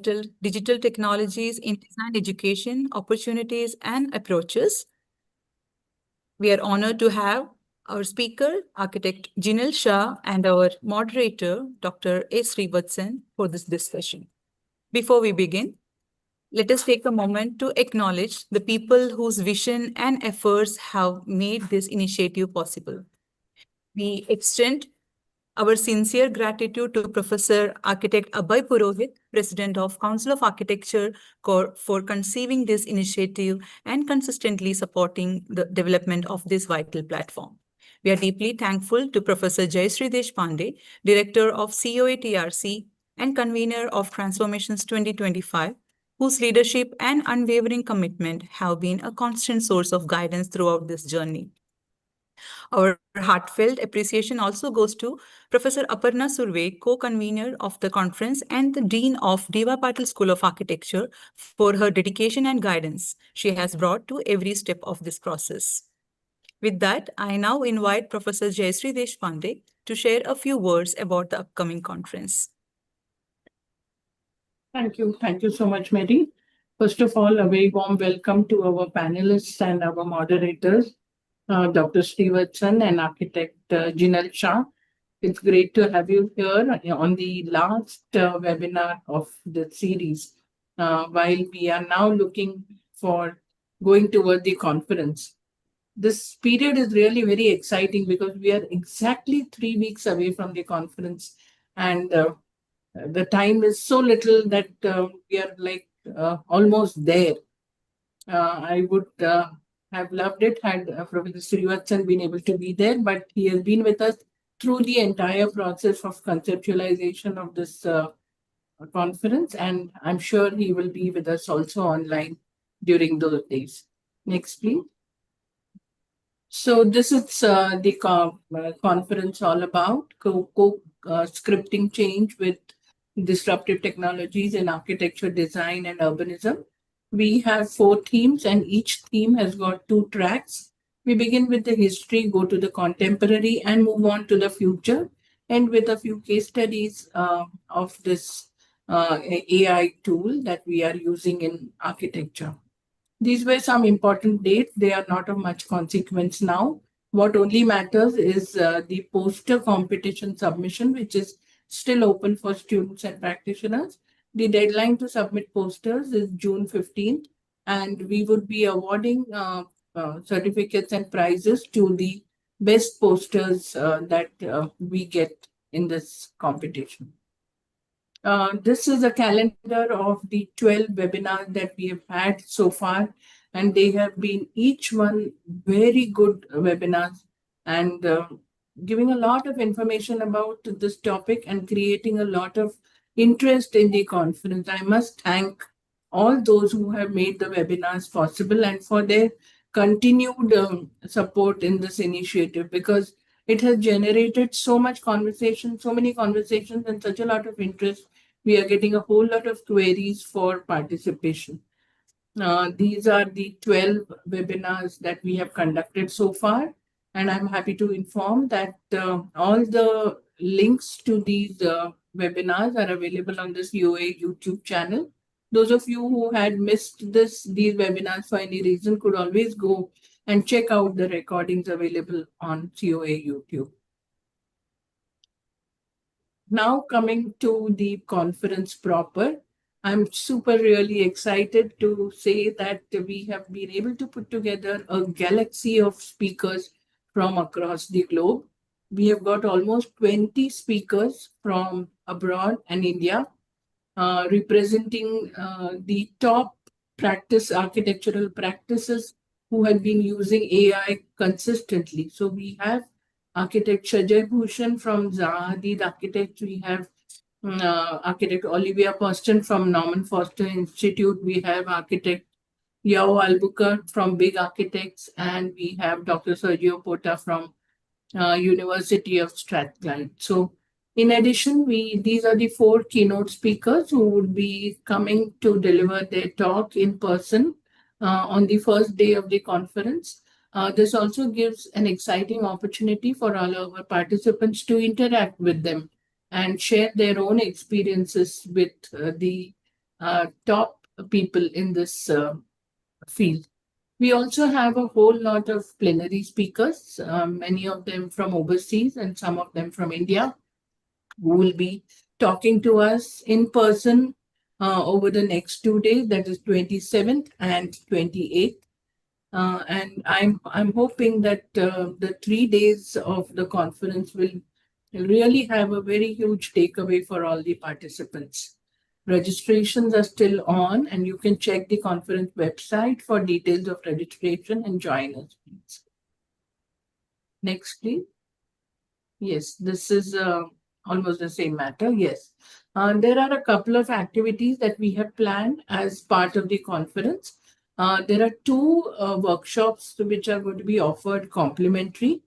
titled Digital Technologies in Design Education, Opportunities and Approaches. We are honored to have our speaker, architect Jinal Shah, and our moderator, Dr. A. Srivatsan, for this discussion. Before we begin, let us take a moment to acknowledge the people whose vision and efforts have made this initiative possible. We extend our sincere gratitude to Professor Architect Abhay Purohit, President of Council of Architecture, for conceiving this initiative and consistently supporting the development of this vital platform. We are deeply thankful to Professor Jayashree Deshpande, Director of COA-TRC and convener of Transformations 2025, whose leadership and unwavering commitment have been a constant source of guidance throughout this journey. Our heartfelt appreciation also goes to Professor Aparna Surve, co-convener of the conference and the Dean of D.Y. Patil School of Architecture, for her dedication and guidance she has brought to every step of this process. With that, I now invite Professor Jayashree Deshpande to share a few words about the upcoming conference. Thank you. Thank you so much, Mary. First of all, a very warm welcome to our panelists and our moderators, Dr. Srivatsan and architect Jinal Shah. It's great to have you here on the last webinar of the series, while we are now looking for going toward the conference. This period is really very exciting because we are exactly 3 weeks away from the conference, and the time is so little that we are like almost there. I would have loved it had Professor Srivatsan been able to be there, but he has been with us through the entire process of conceptualization of this conference, and I'm sure he will be with us also online during those days. Next, please. So this is the conference all about scripting change with disruptive technologies in architecture, design, and urbanism. We have 4 themes, and each theme has got 2 tracks. We begin with the history, go to the contemporary, and move on to the future, and with a few case studies of this AI tool that we are using in architecture. These were some important dates. They are not of much consequence now. What only matters is the poster competition submission, which is still open for students and practitioners. The deadline to submit posters is June 15th, and we would be awarding certificates and prizes to the best posters that we get in this competition. This is a calendar of the 12 webinars that we have had so far, and they have been each one very good webinars and giving a lot of information about this topic and creating a lot of interest in the conference. I must thank all those who have made the webinars possible and for their continued support in this initiative, because it has generated so much conversation, so many conversations, and such a lot of interest. We are getting a whole lot of queries for participation. These are the 12 webinars that we have conducted so far, and I'm happy to inform that all the links to these webinars are available on this COA YouTube channel. Those of you who had missed these webinars for any reason could always go and check out the recordings available on COA YouTube. Now coming to the conference proper, I'm really excited to say that we have been able to put together a galaxy of speakers from across the globe. We have got almost 20 speakers from abroad and India, representing the top architectural practices who have been using AI consistently. So we have architect Shajay Bhushan from Zaha Hadid Architects. We have architect Olivia Poston from Norman Foster Institute. We have architect Yao Albuquerque from Big Architects, and we have Dr. Sergio Porta from University of Strathclyde. So in addition, these are the 4 keynote speakers who would be coming to deliver their talk in person on the first day of the conference. This also gives an exciting opportunity for all our participants to interact with them and share their own experiences with the top people in this field. We also have a whole lot of plenary speakers, many of them from overseas and some of them from India, who will be talking to us in person over the next 2 days, that is 27th and 28th. And I'm hoping that the 3 days of the conference will really have a very huge takeaway for all the participants. Registrations are still on, and you can check the conference website for details of registration and join us, please. Next, please. Yes, this is almost the same matter. Yes. There are a couple of activities that we have planned as part of the conference. There are two workshops which are going to be offered complimentary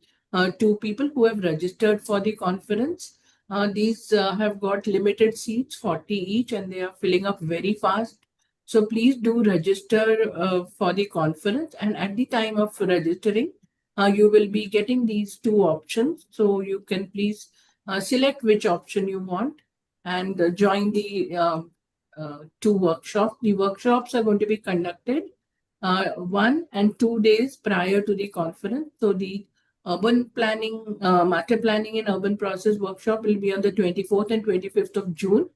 to people who have registered for the conference. These have got limited seats, 40 each, and they are filling up very fast. So please do register for the conference. And at the time of registering, you will be getting these two options. So you can please select which option you want and join the two workshops. The workshops are going to be conducted 1 and 2 days prior to the conference. So the urban planning, master planning and urban process workshop will be on the 24th and 25th of June.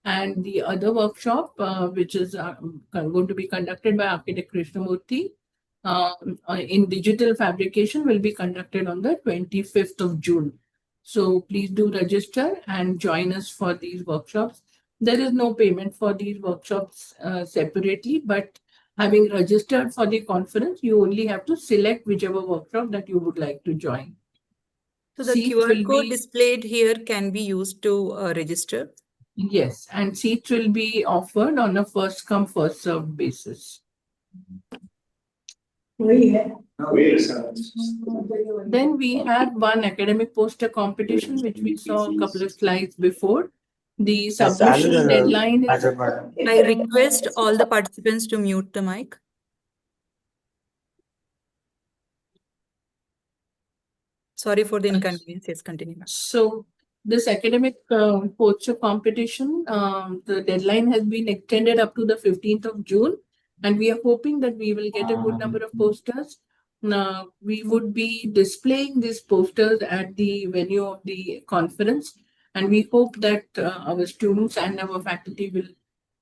And the other workshop, which is going to be conducted by Architect Krishnamurthy in digital fabrication, will be conducted on the 25th of June. So please do register and join us for these workshops. There is no payment for these workshops separately, but having registered for the conference, you only have to select whichever workshop that you would like to join. So the Seats QR will code be- displayed here can be used to register. Yes, and seats will be offered on a first come, first served basis. Then we have one academic poster competition, which we saw a couple of slides before. The submission deadline is I request all the participants to mute the mic. Sorry for the inconvenience. Yes, continue. So this academic poster competition, the deadline has been extended up to the 15th of June, and we are hoping that we will get a good number of posters. We would be displaying these posters at the venue of the conference, and we hope that our students and our faculty will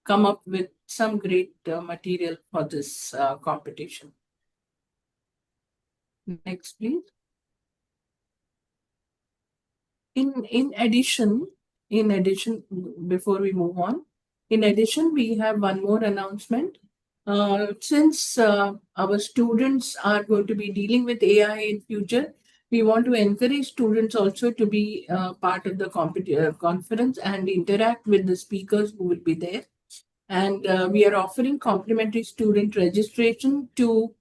come up with some great material for this competition. Next, please. In addition, before we move on, in addition, we have one more announcement. Since our students are going to be dealing with AI in future, we want to encourage students also to be part of the conference and interact with the speakers who will be there. And we are offering complimentary student registration to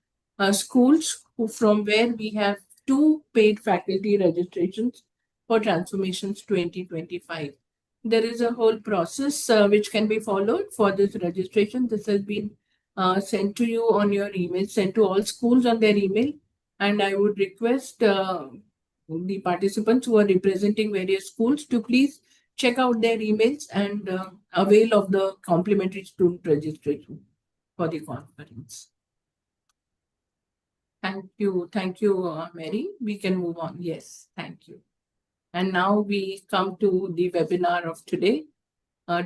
schools from where we have 2 paid faculty registrations for Transformations 2025. There is a whole process which can be followed for this registration. This has been sent to you on your email, sent to all schools on their email. And I would request the participants who are representing various schools to please check out their emails and avail of the complimentary student registration for the conference. Thank you, Mary. We can move on. Yes, thank you. And now we come to the webinar of today,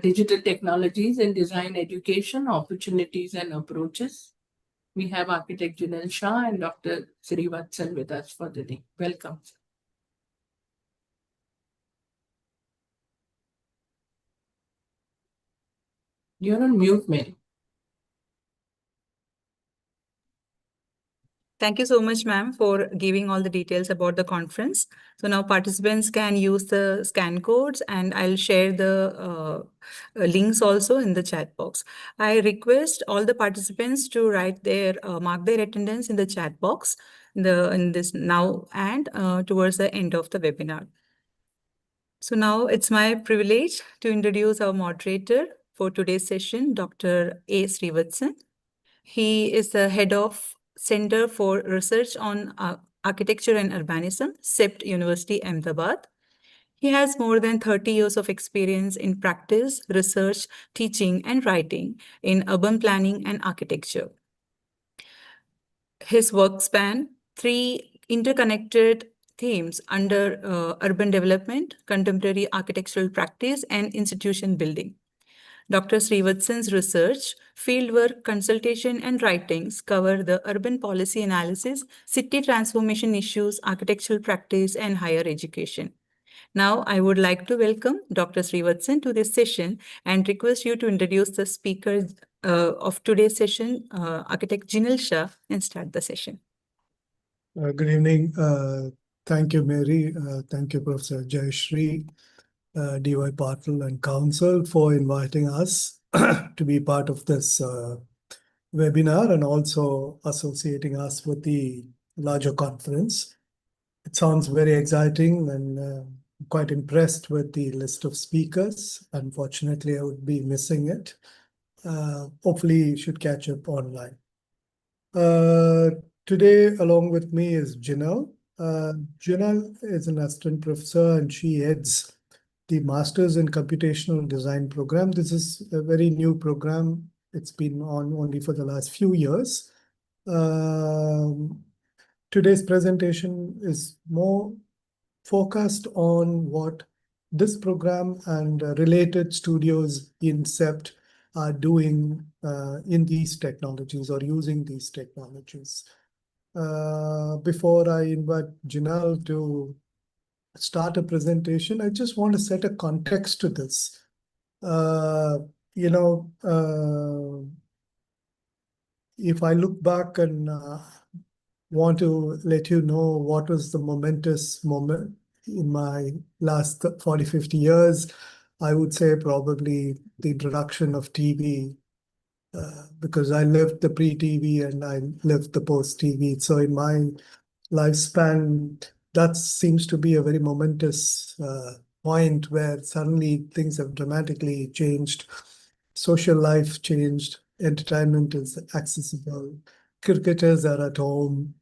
Digital Technologies in Design Education, Opportunities and Approaches. We have Architect Jinal Shah and Dr. Srivatsan with us for the day. Welcome. You're on mute, Mary. Thank you so much, ma'am, for giving all the details about the conference. So now participants can use the scan codes, and I'll share the links also in the chat box. I request all the participants to write their mark their attendance in the chat box in this now and towards the end of the webinar. So now it's my privilege to introduce our moderator for today's session, Dr. A. Srivatsan. He is the head of Center for Research on Architecture and Urbanism, CEPT University, Ahmedabad. He has more than 30 years of experience in practice, research, teaching, and writing in urban planning and architecture. His work span three interconnected themes under urban development, contemporary architectural practice, and institution building. Dr. Srivatsan's research, fieldwork, consultation, and writings cover the urban policy analysis, city transformation issues, architectural practice, and higher education. Now, I would like to welcome Dr. Srivatsan to this session and request you to introduce the speaker of today's session, Architect Jinal Shah, and start the session. Good evening. Thank you, Mary. Thank you, Professor Jayashree, DY Patil and Council for inviting us to be part of this webinar and also associating us with the larger conference. It sounds very exciting and quite impressed with the list of speakers. Unfortunately, I would be missing it. Hopefully, you should catch up online. Today, along with me is Jinal. Jinal is an assistant professor and she heads the Masters in Computational Design program. This is a very new program. It's been on only for the last few years. Today's presentation is more focused on what this program and related studios in CEPT are doing in these technologies or using these technologies. Before I invite Jinal to start a presentation, I just want to set a context to this. If I look back and want to let you know what was the momentous moment in my last 40, 50 years, I would say probably the introduction of TV, because I lived the pre-TV and I lived the post-TV. So in my lifespan, that seems to be a very momentous point where suddenly things have dramatically changed. Social life changed. Entertainment is accessible. Cricketers are at home.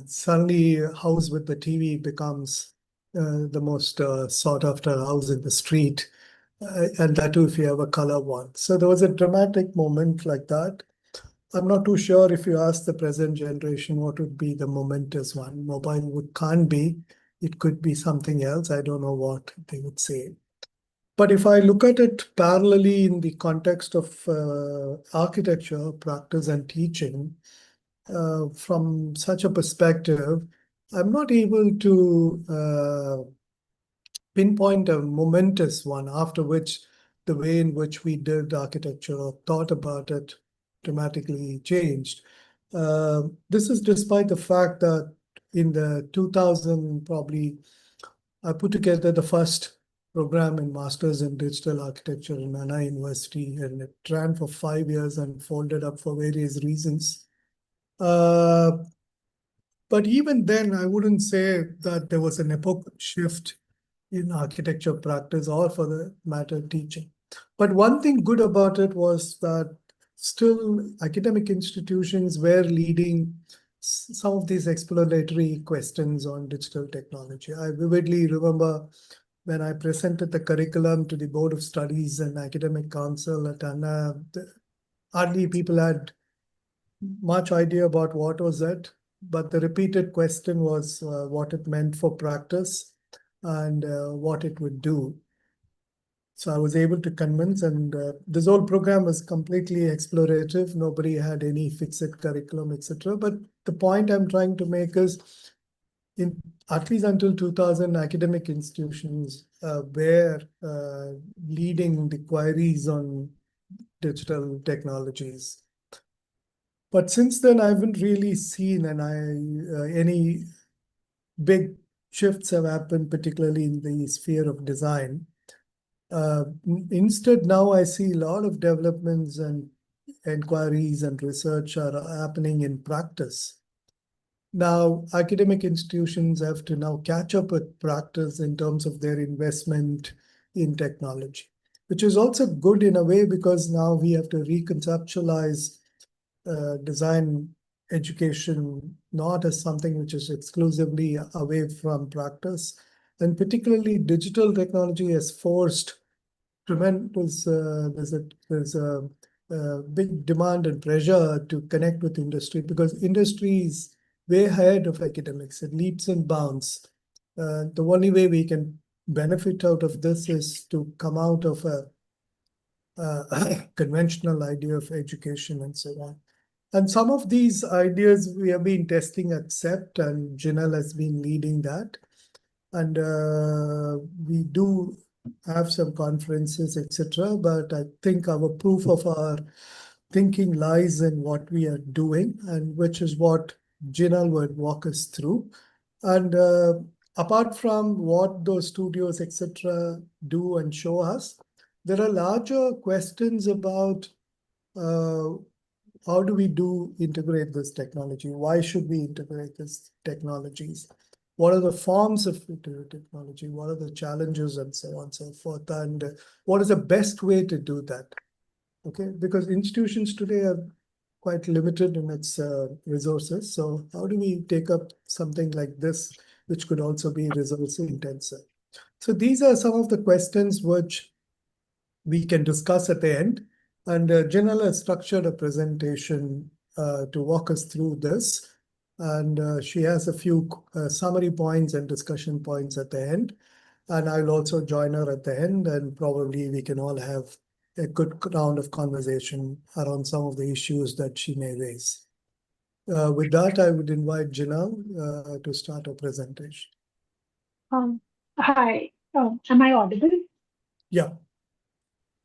Suddenly, a house with the TV becomes the most sought after house in the street. And that too if you have a color one. So there was a dramatic moment like that. I'm not too sure if you ask the present generation what would be the momentous one. Can't be. It could be something else. I don't know what they would say. But if I look at it parallelly in the context of architecture, practice and teaching, from such a perspective, I'm not able to pinpoint a momentous one after which the way in which we did architecture or thought about it dramatically changed. This is despite the fact that in the 2000, probably, I put together the first program in Masters in Digital Architecture in Anna University, and it ran for 5 years and folded up for various reasons. But even then, I wouldn't say that there was an epoch shift in architecture practice or for the matter teaching. But one thing good about it was that still academic institutions were leading some of these exploratory questions on digital technology. I vividly remember when I presented the curriculum to the Board of Studies and Academic Council at Anna, hardly people had much idea about what was it, but the repeated question was what it meant for practice and what it would do. So I was able to convince, and this whole program was completely explorative. Nobody had any fixed curriculum, etc. But the point I'm trying to make is, in at least until 2000, academic institutions were leading the queries on digital technologies. But since then, I haven't really seen any big shifts have happened, particularly in the sphere of design. Instead, now I see a lot of developments and inquiries and research are happening in practice. Now, academic institutions have to now catch up with practice in terms of their investment in technology, which is also good in a way because now we have to reconceptualize design education not as something which is exclusively away from practice, And particularly digital technology has forced tremendous, there's a big demand and pressure to connect with industry, because industry is way ahead of academics in leaps and bounds. The only way we can benefit out of this is to come out of a conventional idea of education and so on. And some of these ideas we have been testing at CEPT, and Jinal has been leading that. And we do have some conferences, etc. But I think our proof of our thinking lies in what we are doing, and which is what Jinal would walk us through. And apart from what those studios, etc., do and show us, there are larger questions about how do we integrate this technology? Why should we integrate these technologies? What are the forms of technology? What are the challenges, and so on and so forth? And what is the best way to do that? Okay, because institutions today are quite limited in its resources. So how do we take up something like this, which could also be resource intensive? So these are some of the questions which we can discuss at the end. And Jinal has structured a presentation to walk us through this. And she has a few summary points and discussion points at the end. And I'll also join her at the end, and probably we can all have a good round of conversation around some of the issues that she may raise. With that, I would invite Jinal to start her presentation. Hi, am I audible? Yeah.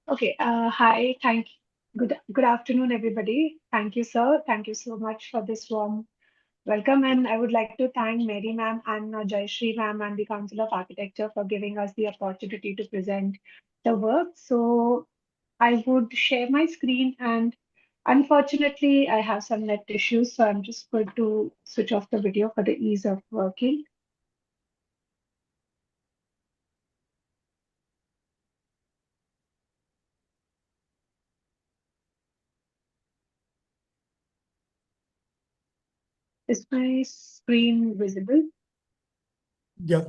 Okay, hi, good afternoon, everybody. Thank you, sir. Thank you so much for this warm welcome. And I would like to thank Mary ma'am and Jayashree ma'am and the Council of Architecture for giving us the opportunity to present the work. So I would share my screen, and unfortunately, I have some net issues. So I'm just going to switch off the video for the ease of working. Is my screen visible? Yeah.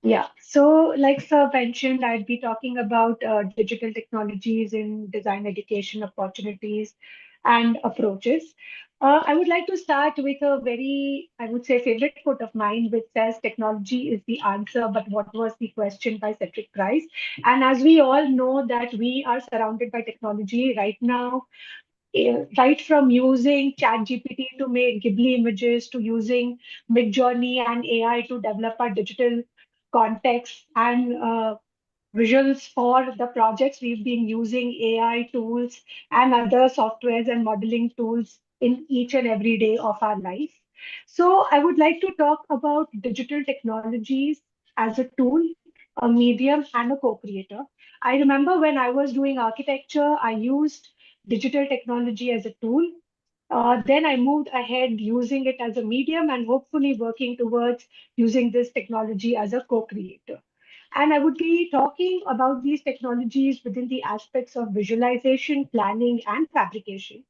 Yeah, so like Sir mentioned, I'd be talking about digital technologies in design education opportunities and approaches. I would like to start with a very, I would say, favorite quote of mine, which says, "Technology is the answer, but what was the question?" by Cedric Price. And as we all know that we are surrounded by technology right now, right from using ChatGPT to make Ghibli images to using Midjourney and AI to develop our digital context and visuals for the projects. We've been using AI tools and other softwares and modeling tools in each and every day of our life. So I would like to talk about digital technologies as a tool, a medium, and a co-creator. I remember when I was doing architecture, I used digital technology as a tool. Then I moved ahead using it as a medium and hopefully working towards using this technology as a co-creator. And I would be talking about these technologies within the aspects of visualization, planning, and fabrication.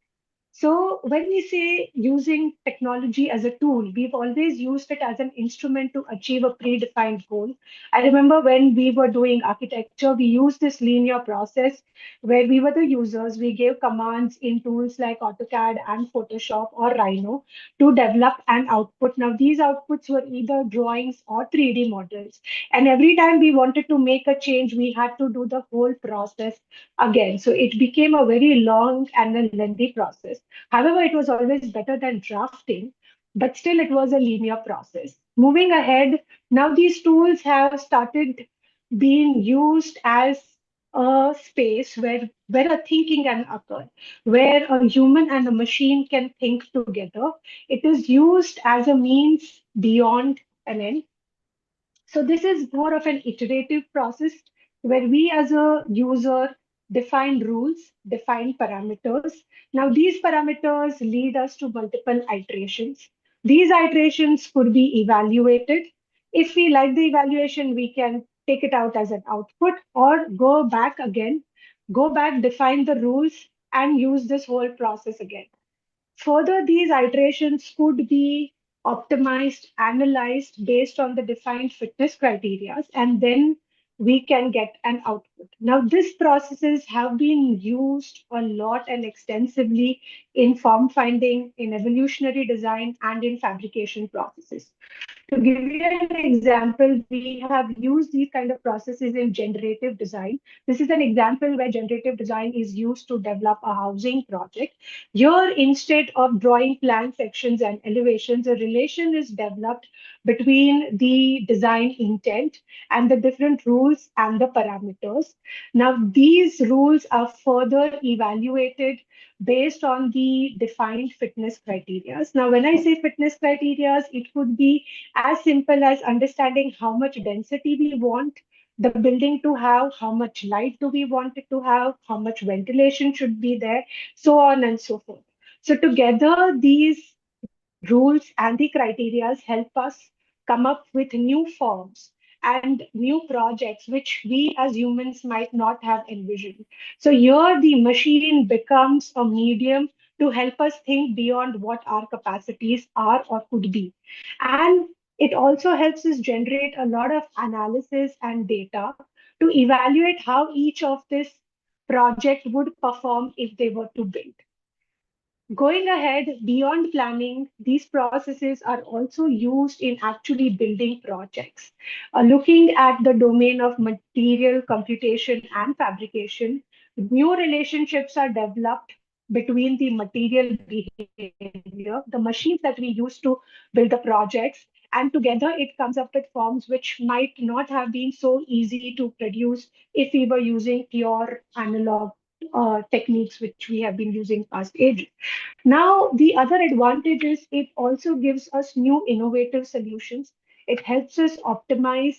So when we say using technology as a tool, we've always used it as an instrument to achieve a predefined goal. I remember when we were doing architecture, we used this linear process where we were the users. We gave commands in tools like AutoCAD and Photoshop or Rhino to develop an output. Now, these outputs were either drawings or 3D models. And every time we wanted to make a change, we had to do the whole process again. So it became a very long and a lengthy process. However, it was always better than drafting, but still it was a linear process. Moving ahead, now these tools have started being used as a space where a thinking can occur, where a human and a machine can think together. It is used as a means beyond an end. So this is more of an iterative process where we as a user define rules, define parameters. Now these parameters lead us to multiple iterations. These iterations could be evaluated. If we like the evaluation, we can take it out as an output or go back again, define the rules and use this whole process again. Further, these iterations could be optimized, analyzed based on the defined fitness criteria, and then we can get an output. Now, these processes have been used a lot and extensively in form finding, in evolutionary design, and in fabrication processes. To give you an example, we have used these kind of processes in generative design. This is an example where generative design is used to develop a housing project. Here, instead of drawing plan sections and elevations, a relation is developed between the design intent and the different rules and the parameters. Now, these rules are further evaluated based on the defined fitness criteria. Now, when I say fitness criteria, it could be as simple as understanding how much density we want the building to have, how much light do we want it to have, how much ventilation should be there, so on and so forth. So together, these rules and the criteria help us come up with new forms and new projects which we as humans might not have envisioned. So here the machine becomes a medium to help us think beyond what our capacities are or could be. And it also helps us generate a lot of analysis and data to evaluate how each of this project would perform if they were to build. Going ahead, beyond planning, these processes are also used in actually building projects. Looking at the domain of material computation and fabrication, new relationships are developed between the material behavior, the machines that we use to build the projects, and together it comes up with forms which might not have been so easy to produce if we were using pure analog techniques which we have been using past ages. Now, the other advantage is it also gives us new innovative solutions. It helps us optimize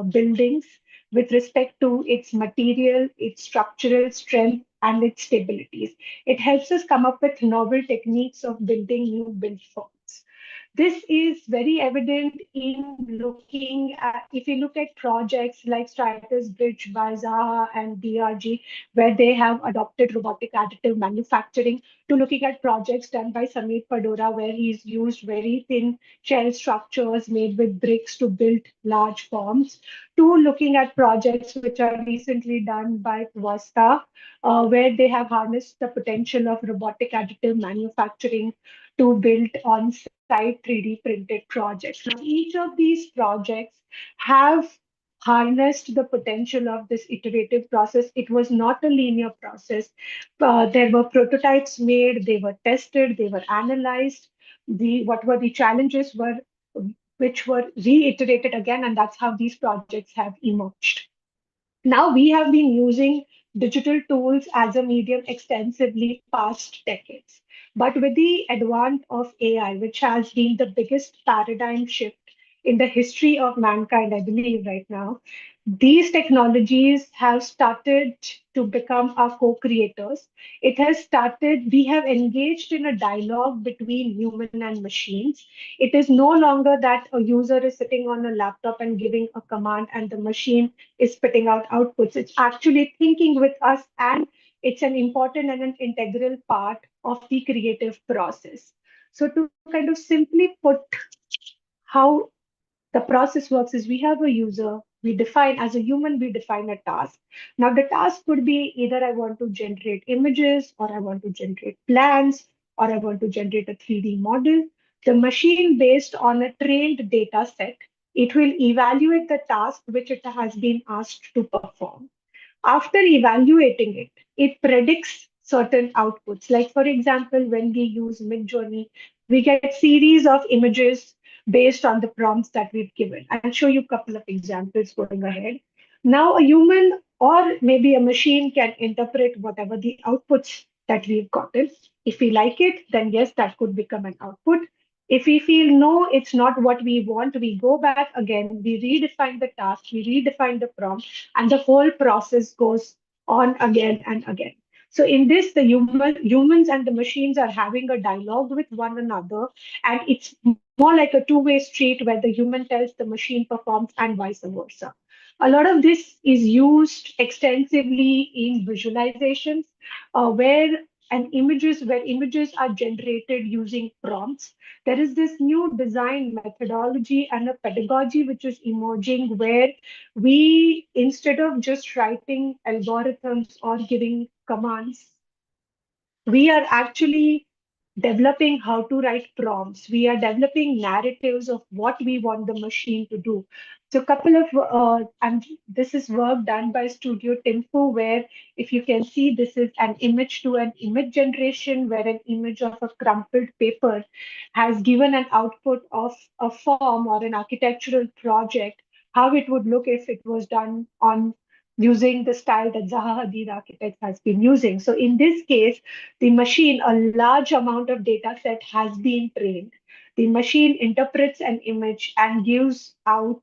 buildings with respect to its material, its structural strength, and its stabilities. It helps us come up with novel techniques of building new build forms. This is very evident in looking at, if you look at projects like Stratus Bridge by Zaha and DRG, where they have adopted robotic additive manufacturing, to looking at projects done by Samir Padora, where he's used very thin shell structures made with bricks to build large forms, to looking at projects which are recently done by Twasta, where they have harnessed the potential of robotic additive manufacturing to build on-site 3D printed projects. Now, each of these projects have harnessed the potential of this iterative process. It was not a linear process. There were prototypes made, they were tested, they were analyzed. What were the challenges were which were reiterated again, and that's how these projects have emerged. Now we have been using digital tools as a medium extensively past decades. But with the advent of AI, which has been the biggest paradigm shift in the history of mankind, I believe, right now, these technologies have started to become our co-creators. It has started, we have engaged in a dialogue between human and machines. It is no longer that a user is sitting on a laptop and giving a command and the machine is spitting out outputs. It's actually thinking with us, and it's an important and an integral part of the creative process. So to kind of simply put how the process works is we have a user, we define, as a human, we define a task. Now the task could be either I want to generate images, or I want to generate plans, or I want to generate a 3D model. The machine, based on a trained data set, it will evaluate the task which it has been asked to perform. After evaluating it, it predicts certain outputs. Like, for example, when we use Midjourney, we get series of images based on the prompts that we've given. I'll show you a couple of examples going ahead. Now, a human or maybe a machine can interpret whatever the outputs that we've gotten. If we like it, then yes, that could become an output. If we feel no, it's not what we want, we go back again, we redefine the task, we redefine the prompt, and the whole process goes on again and again. So in this, the humans and the machines are having a dialogue with one another, and it's more like a two-way street where the human tells the machine performs and vice versa. A lot of this is used extensively in visualizations, where and images, where images are generated using prompts. There is this new design methodology and a pedagogy which is emerging, where we, instead of just writing algorithms or giving commands, we are actually developing how to write prompts. We are developing narratives of what we want the machine to do. So, a couple of, and this is work done by Studio Timfu, where if you can see, this is an image to an image generation, where an image of a crumpled paper has given an output of a form or an architectural project, how it would look if it was done on using the style that Zaha Hadid Architects has been using. So in this case, the machine, a large amount of data set has been trained. The machine interprets an image and gives out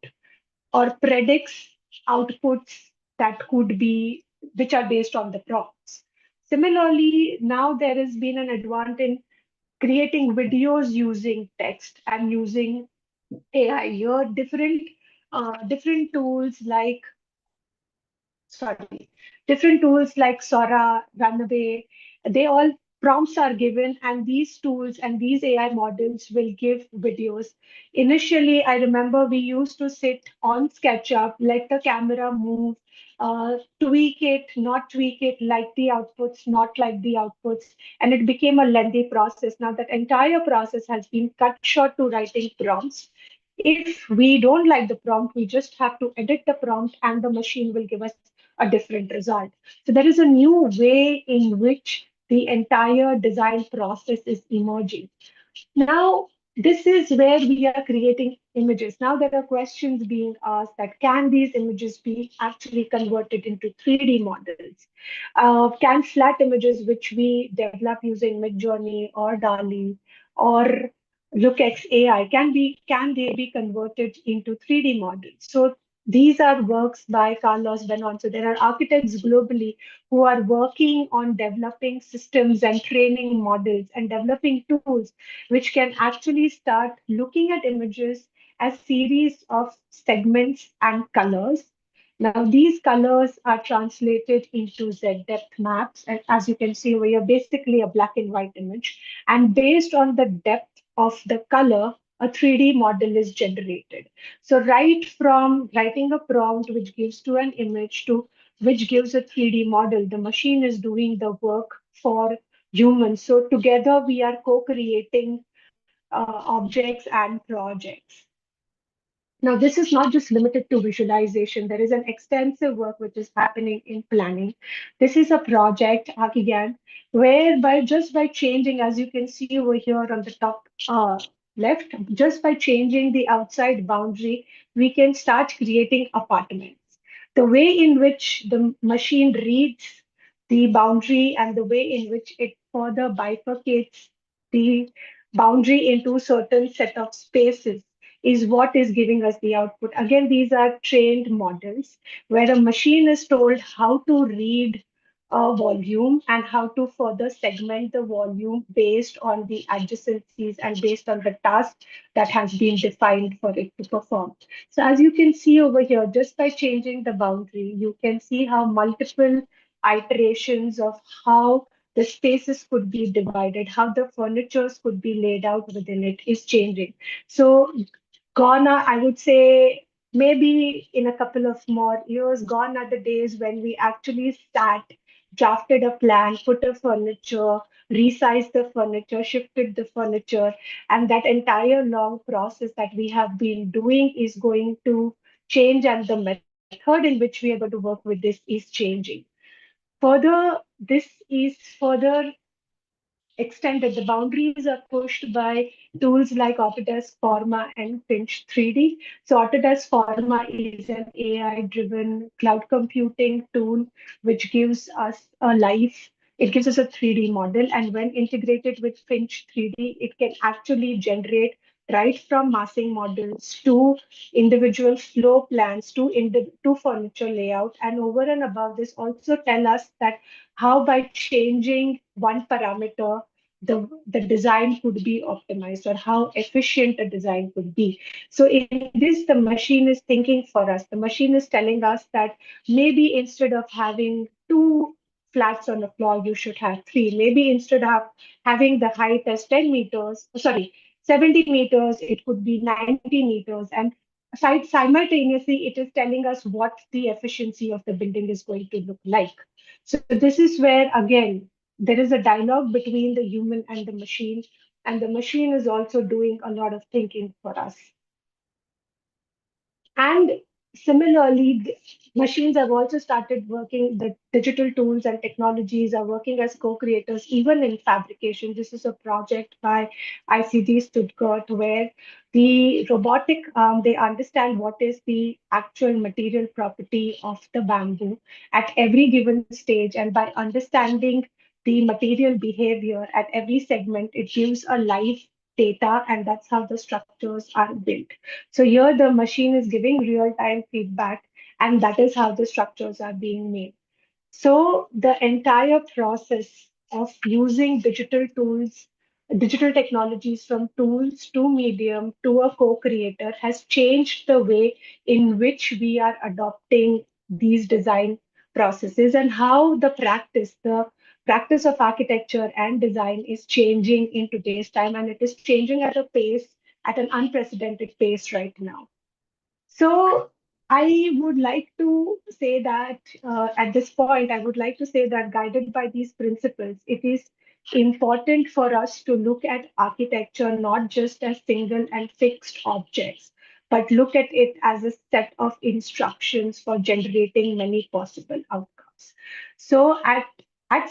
or predicts outputs that could be, which are based on the prompts. Similarly, now there has been an advance in creating videos using text and using AI. Here, different tools like, sorry, different tools like Sora, Runaway, they all, prompts are given, and these tools and these AI models will give videos. Initially, I remember we used to sit on SketchUp, let the camera move, tweak it, not tweak it, like the outputs, not like the outputs, and it became a lengthy process. Now that entire process has been cut short to writing prompts. If we don't like the prompt, we just have to edit the prompt and the machine will give us a different result. So there is a new way in which the entire design process is emerging. Now, this is where we are creating images. Now there are questions being asked that can these images be actually converted into 3D models? Can flat images which we develop using Midjourney or DALL-E or LookX AI, can they be converted into 3D models? So these are works by Carlos Benon. So there are architects globally who are working on developing systems and training models and developing tools which can actually start looking at images as series of segments and colors. Now, these colors are translated into Z-depth maps. And as you can see over here, basically a black and white image. And based on the depth of the color, a 3D model is generated. So right from writing a prompt which gives to an image to which gives a 3D model, the machine is doing the work for humans. So together we are co-creating objects and projects. Now, this is not just limited to visualization. There is an extensive work which is happening in planning. This is a project, Archigan, where just by changing, as you can see over here on the top left, just by changing the outside boundary, we can start creating apartments. The way in which the machine reads the boundary and the way in which it further bifurcates the boundary into certain set of spaces is what is giving us the output. Again, these are trained models where a machine is told how to read a volume and how to further segment the volume based on the adjacencies and based on the task that has been defined for it to perform. So as you can see over here, just by changing the boundary, you can see how multiple iterations of how the spaces could be divided, how the furnitures could be laid out within it is changing. So gone are, I would say, maybe in a couple of more years, gone are the days when we actually sat, drafted a plan, put a furniture, resized the furniture, shifted the furniture, and that entire long process that we have been doing is going to change, and the method in which we are going to work with this is changing. Further, this is further extended. The boundaries are pushed by tools like Autodesk Forma and Finch 3D. So Autodesk Forma is an AI-driven cloud computing tool which gives us a life. It gives us a 3D model, and when integrated with Finch 3D, it can actually generate right from massing models to individual floor plans to furniture layout. And over and above this, also tell us that how by changing one parameter, the design could be optimized, or how efficient a design could be. So in this, the machine is thinking for us. The machine is telling us that maybe instead of having two flats on the floor, you should have 3. Maybe instead of having the height as 10 meters, 70 meters, it could be 90 meters. And simultaneously, it is telling us what the efficiency of the building is going to look like. So this is where, again, there is a dialogue between the human and the machine is also doing a lot of thinking for us. And similarly, machines have also started working, the digital tools and technologies are working as co-creators, even in fabrication. This is a project by ICT Stuttgart where the robotic, they understand what is the actual material property of the bamboo at every given stage. And by understanding the material behavior at every segment, it gives a live data, and that's how the structures are built. So here the machine is giving real-time feedback, and that is how the structures are being made. So the entire process of using digital tools, digital technologies from tools to medium to a co-creator has changed the way in which we are adopting these design processes and how the practice of architecture and design is changing in today's time, and it is changing at a pace, at an unprecedented pace right now. So I would like to say that at this point, I would like to say that guided by these principles, it is important for us to look at architecture not just as single and fixed objects, but look at it as a set of instructions for generating many possible outcomes. So at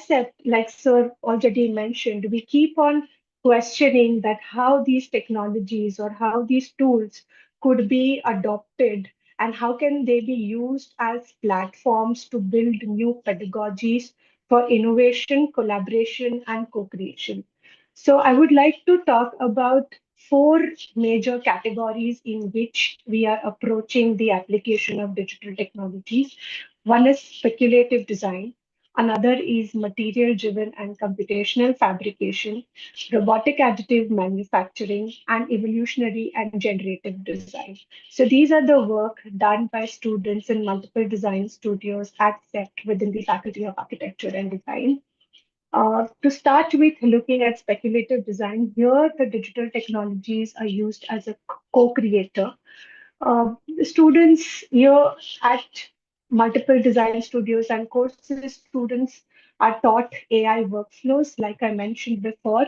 SEP, like Sir already mentioned, we keep on questioning that how these technologies or how these tools could be adopted and how can they be used as platforms to build new pedagogies for innovation, collaboration, and co-creation. So I would like to talk about 4 major categories in which we are approaching the application of digital technologies. One is speculative design. Another is material-driven and computational fabrication, robotic additive manufacturing, and evolutionary and generative design. So these are the work done by students in multiple design studios at CEPT within the Faculty of Architecture and Design. To start with looking at speculative design, here the digital technologies are used as a co-creator. The students here at multiple design studios and courses, students are taught AI workflows, like I mentioned before.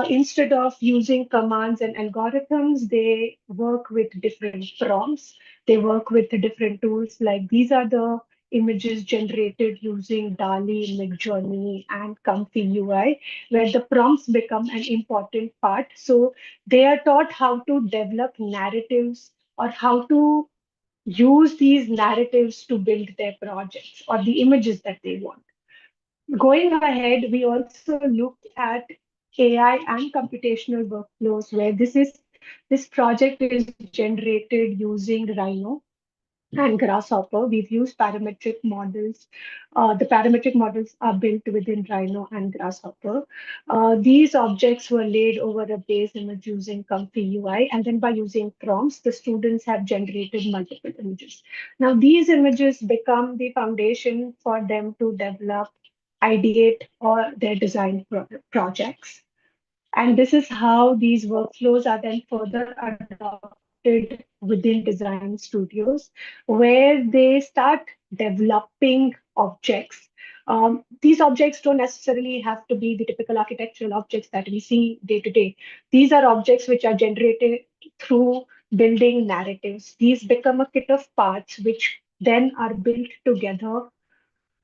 Instead of using commands and algorithms, they work with different prompts. They work with the different tools, like these are the images generated using DALL-E, Midjourney, and Comfy UI, where the prompts become an important part. So they are taught how to develop narratives or how to use these narratives to build their projects or the images that they want. Going ahead, we also looked at AI and computational workflows where this project is generated using Rhino and Grasshopper. We've used parametric models. The parametric models are built within Rhino and Grasshopper. These objects were laid over a base image using Comfy UI, and then by using prompts, the students have generated multiple images. Now, these images become the foundation for them to develop, ideate, or their design projects. And this is how these workflows are then further adopted within design studios, where they start developing objects. These objects don't necessarily have to be the typical architectural objects that we see day to day. These are objects which are generated through building narratives. These become a kit of parts which then are built together.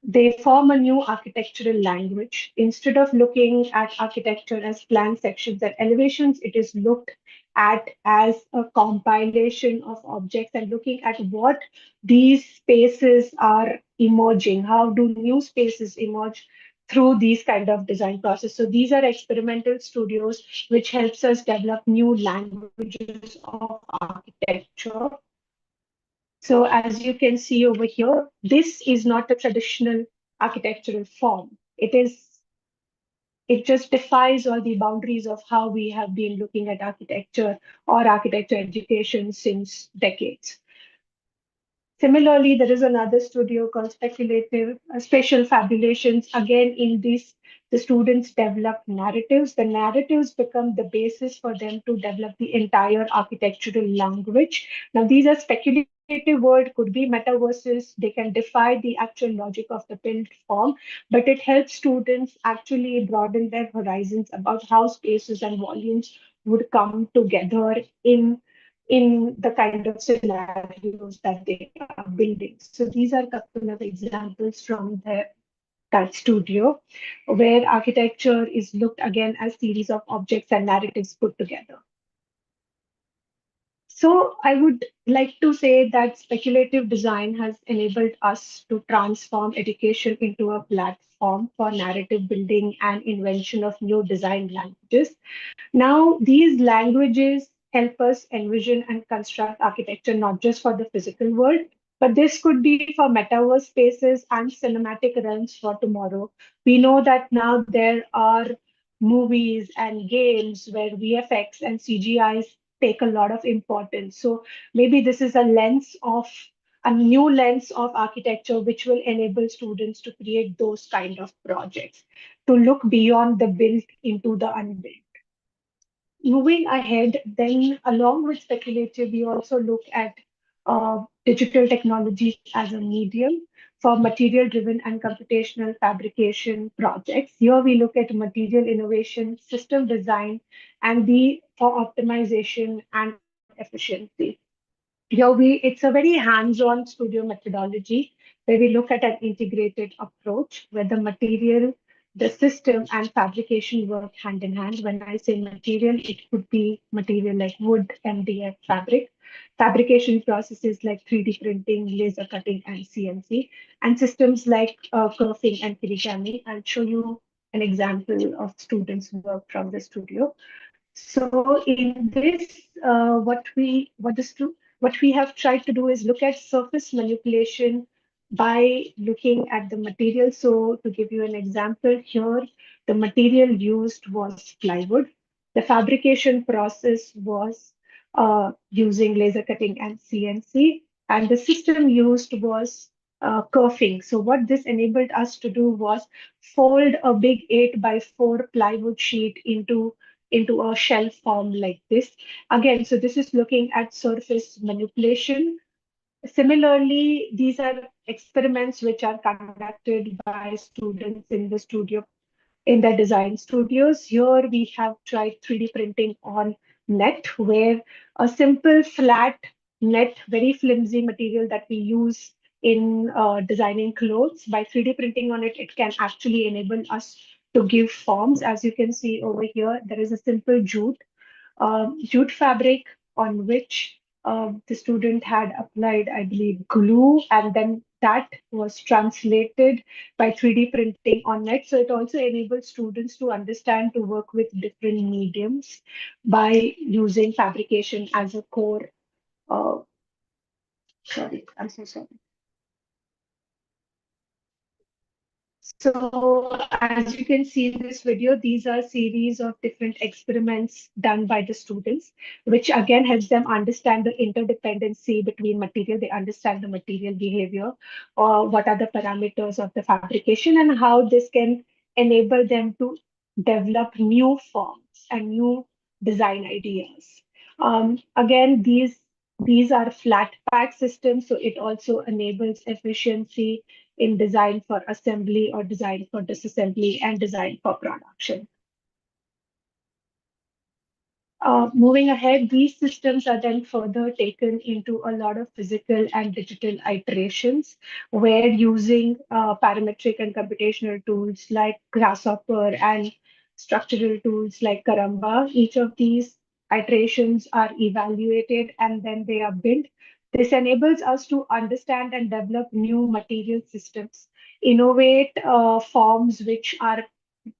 They form a new architectural language. Instead of looking at architecture as plan sections and elevations, it is looked at as a compilation of objects and looking at what these spaces are emerging. How do new spaces emerge through these kind of design process? So these are experimental studios, which helps us develop new languages of architecture. So as you can see over here, this is not a traditional architectural form. It just defies all the boundaries of how we have been looking at architecture or architecture education since decades. Similarly, there is another studio called Spatial Fabulations. Again, in this, the students develop narratives. The narratives become the basis for them to develop the entire architectural language. Now, these are speculative words, could be metaverses. They can defy the actual logic of the built form, but it helps students actually broaden their horizons about how spaces and volumes would come together in the kind of scenarios that they are building. So these are a couple of examples from that studio, where architecture is looked again as series of objects and narratives put together. So I would like to say that speculative design has enabled us to transform education into a platform for narrative building and invention of new design languages. Now, these languages help us envision and construct architecture not just for the physical world, but this could be for metaverse spaces and cinematic realms for tomorrow. We know that now there are movies and games where VFX and CGIs take a lot of importance. So maybe this is a new lens of architecture which will enable students to create those kind of projects, to look beyond the built into the unbuilt. Moving ahead, then along with speculative, we also look at digital technologies as a medium for material-driven and computational fabrication projects. Here we look at material innovation, system design, and the for optimization and efficiency. It's a very hands-on studio methodology where we look at an integrated approach where the material, the system, and fabrication work hand in hand. When I say material, it could be material like wood, MDF, fabric, fabrication processes like 3D printing, laser cutting, and CNC, and systems like curving and kirigami. I'll show you an example of students' work from the studio. So in this, what we have tried to do is look at surface manipulation by looking at the material. So to give you an example here, the material used was plywood. The fabrication process was using laser cutting and CNC, and the system used was curving. So what this enabled us to do was fold a big 8x4 plywood sheet into a shell form like this. Again, so this is looking at surface manipulation. Similarly, these are experiments which are conducted by students in the studio, in the design studios. Here we have tried 3D printing on net, where a simple flat net, very flimsy material that we use in designing clothes, by 3D printing on it, it can actually enable us to give forms. As you can see over here, there is a simple jute fabric on which the student had applied, I believe, glue, and then that was translated by 3D printing on net. So it also enables students to understand to work with different mediums by using fabrication as a core. Sorry, I'm so sorry. So as you can see in this video, these are series of different experiments done by the students, which again helps them understand the interdependency between material. They understand the material behavior, or what are the parameters of the fabrication, and how this can enable them to develop new forms and new design ideas. Again, these are flat pack systems, so it also enables efficiency in design for assembly or design for disassembly and design for production. Moving ahead, these systems are then further taken into a lot of physical and digital iterations, where using parametric and computational tools like Grasshopper and structural tools like Karamba, each of these iterations are evaluated and then they are built. This enables us to understand and develop new material systems, innovate forms which are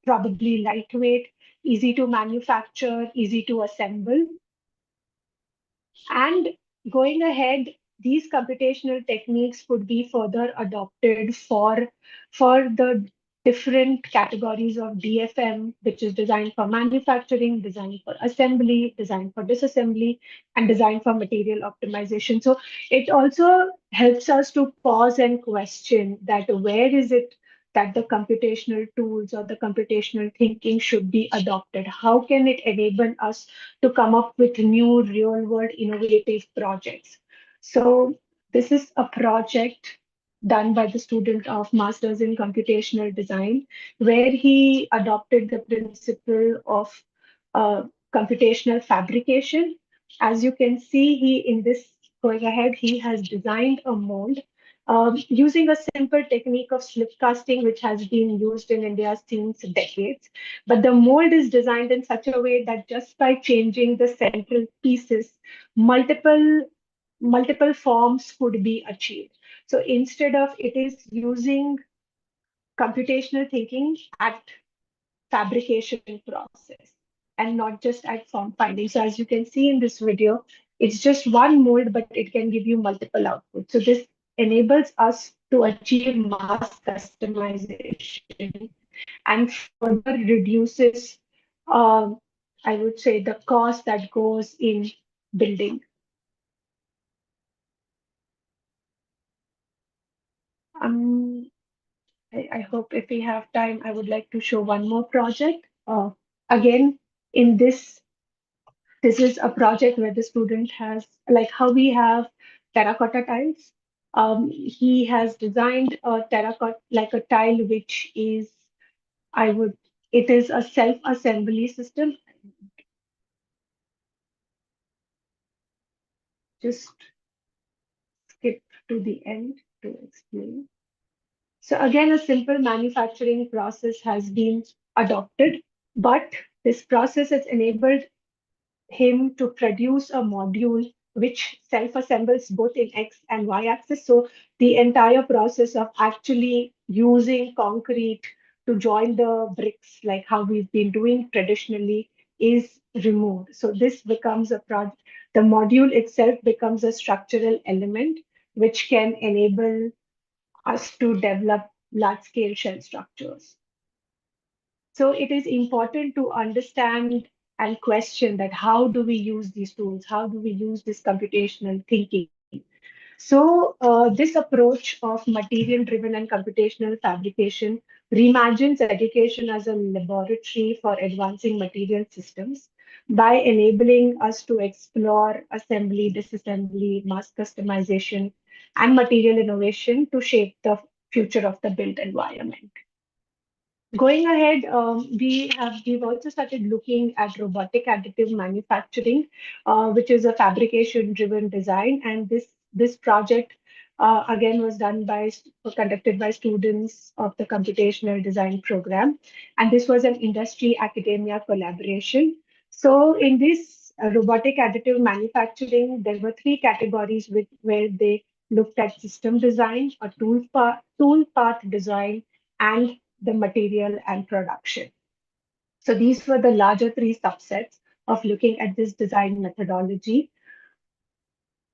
probably lightweight, easy to manufacture, easy to assemble. And going ahead, these computational techniques could be further adopted for the different categories of DFM, which is designed for manufacturing, designed for assembly, designed for disassembly, and designed for material optimization. So it also helps us to pause and question that where is it that the computational tools or the computational thinking should be adopted? How can it enable us to come up with new real world innovative projects? So this is a project done by the student of Masters in Computational Design, where he adopted the principle of uh, computational fabrication. As you can see, in this going ahead, he has designed a mold using a simple technique of slip casting, which has been used in India since decades. But the mold is designed in such a way that just by changing the central pieces, multiple forms could be achieved. So instead of it is using computational thinking at fabrication process and not just at form finding. So as you can see in this video, it's just one mold, but it can give you multiple outputs. So this enables us to achieve mass customization and further reduces, I would say, the cost that goes in building. I hope if we have time, I would like to show one more project. Again, in this is a project where the student has, like how we have terracotta tiles. He has designed a terracotta, like a tile, which is, it is a self-assembly system. Just skip to the end to explain. So again, a simple manufacturing process has been adopted, but this process has enabled him to produce a module which self-assembles both in X and Y axis. So the entire process of actually using concrete to join the bricks, like how we've been doing traditionally, is removed. So this becomes a project. The module itself becomes a structural element which can enable us to develop large-scale shell structures. So it is important to understand and question that how do we use these tools? How do we use this computational thinking? So this approach of material-driven and computational fabrication reimagines education as a laboratory for advancing material systems by enabling us to explore assembly, disassembly, mass customization, and material innovation to shape the future of the built environment. Going ahead, we've also started looking at robotic additive manufacturing, which is a fabrication-driven design, and this project again was conducted by students of the computational design program, and this was an industry academia collaboration. So in this robotic additive manufacturing, there were three categories where they looked at system design, a tool path design, and the material and production. So these were the larger three subsets of looking at this design methodology.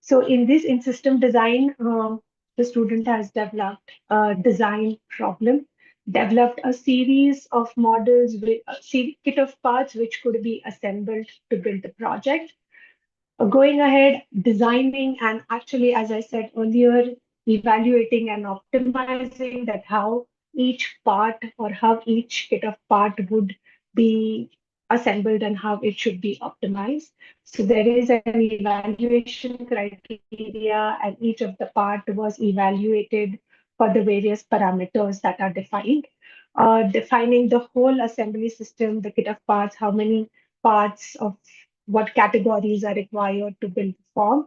So in system design, the student has developed a design problem, developed a series of models with a kit of parts which could be assembled to build the project. Going ahead, designing, and actually, as I said earlier, evaluating and optimizing that how each part or how each kit of part would be assembled and how it should be optimized. So there is an evaluation criteria, and each of the part was evaluated for the various parameters that are defined. Defining the whole assembly system, the kit of parts, how many parts of what categories are required to build the form.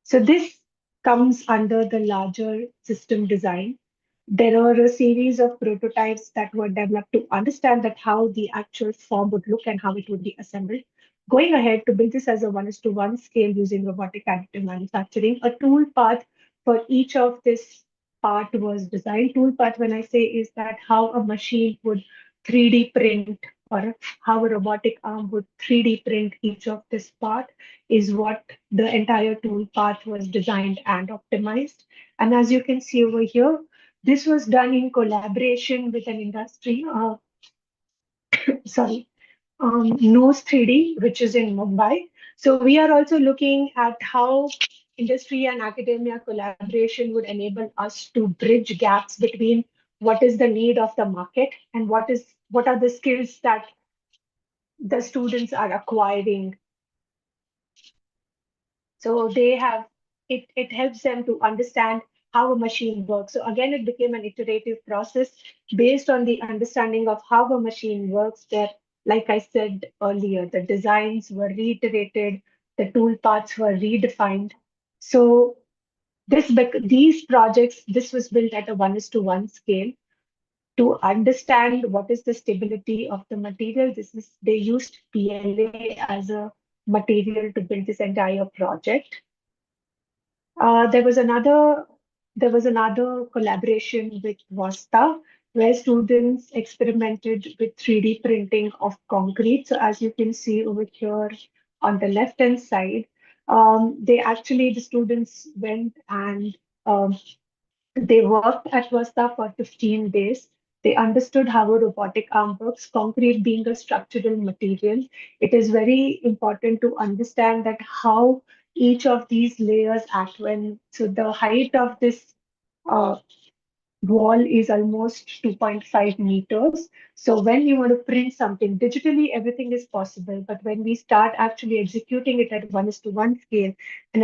So this comes under the larger system design. There are a series of prototypes that were developed to understand that how the actual form would look and how it would be assembled. Going ahead to build this as a 1:1 scale using robotic additive manufacturing, a tool path for each of this part was designed. Tool path, when I say, is that how a machine would 3D print or how a robotic arm would 3D print each of this part is what the entire tool path was designed and optimized. And as you can see over here, This was done in collaboration with an industry, Nose 3D, which is in Mumbai. So we are also looking at how industry and academia collaboration would enable us to bridge gaps between what is the need of the market and what are the skills that the students are acquiring. So it helps them to understand how a machine works. So again, it became an iterative process based on the understanding of how a machine works. There, like I said earlier, the designs were reiterated, the tool paths were redefined. So these projects, this was built at a 1:1 scale to understand what is the stability of the material. They used PLA as a material to build this entire project. There was another collaboration with Vasta where students experimented with 3D printing of concrete. So as you can see over here on the left hand side, the students went and um, they worked at Vasta for 15 days. They understood how a robotic arm works, concrete being a structural material. It is very important to understand that how each of these layers act when, so the height of this uh, wall is almost 2.5 meters. So when you want to print something digitally, everything is possible. But when we start actually executing it at 1:1 scale, and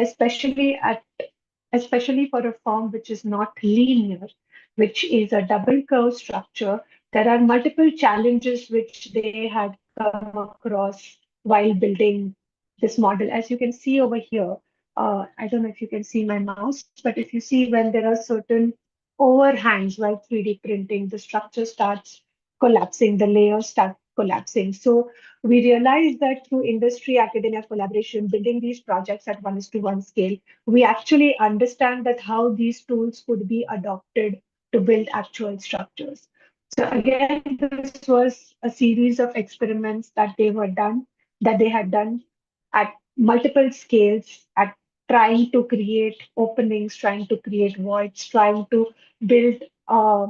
especially for a form which is not linear, which is a double curve structure, there are multiple challenges which they had come across while building this model. As you can see over here, I don't know if you can see my mouse, but if you see when there are certain overhangs while 3D printing, the structure starts collapsing, the layers start collapsing. So we realized that through industry academia collaboration, building these projects at 1:1 scale, we actually understand that how these tools could be adopted to build actual structures. So again, this was a series of experiments that they had done at multiple scales, at trying to create openings, trying to create voids, trying to build uh,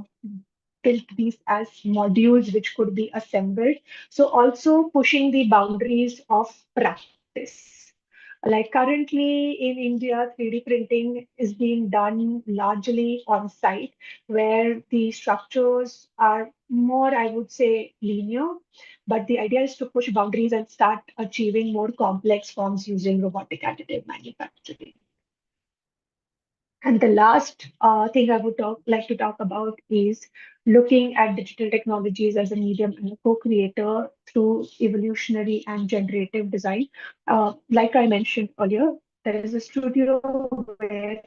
built these as modules which could be assembled. So also pushing the boundaries of practice. Like currently in India, 3D printing is being done largely on site, where the structures are more, I would say, linear. But the idea is to push boundaries and start achieving more complex forms using robotic additive manufacturing. And the last thing I would like to talk about is looking at digital technologies as a medium and a co-creator through evolutionary and generative design. Like I mentioned earlier, there is a studio where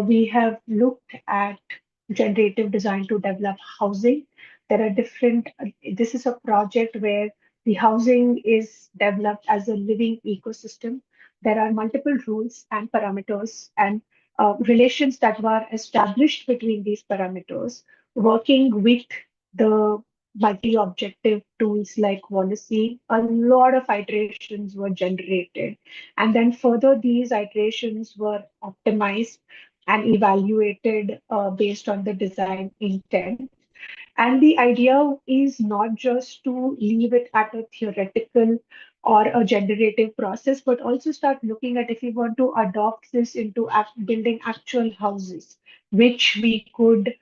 we have looked at generative design to develop housing. There are this is a project where the housing is developed as a living ecosystem. There are multiple rules and parameters and relations that were established between these parameters, working with the multi-objective tools like Walacy. A lot of iterations were generated. And then further, these iterations were optimized and evaluated based on the design intent. And the idea is not just to leave it at a theoretical or a generative process, but also start looking at if we want to adopt this into building actual houses, which we could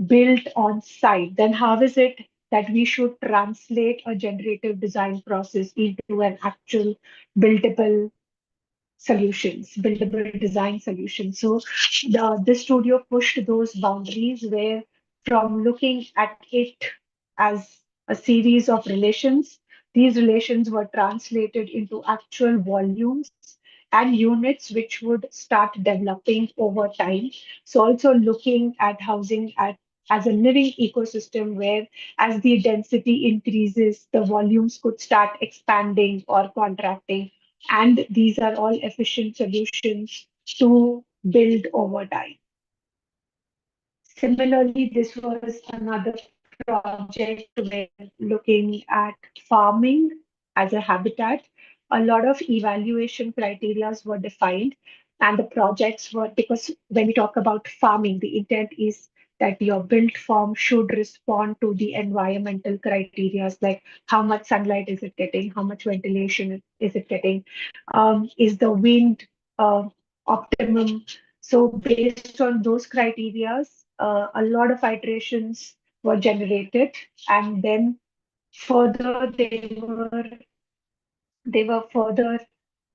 build on site, then how is it that we should translate a generative design process into an actual buildable buildable design solutions. So the studio pushed those boundaries where from looking at it as a series of relations, these relations were translated into actual volumes and units which would start developing over time. So also looking at housing as a living ecosystem where as the density increases, the volumes could start expanding or contracting, and these are all efficient solutions to build over time. Similarly, this was another project where looking at farming as a habitat. A lot of evaluation criteria were defined, and the projects were, because when we talk about farming, the intent is that your built form should respond to the environmental criteria, like how much sunlight is it getting, how much ventilation is it getting, is the wind optimum. So based on those criteria, a lot of iterations were generated, and then further they were further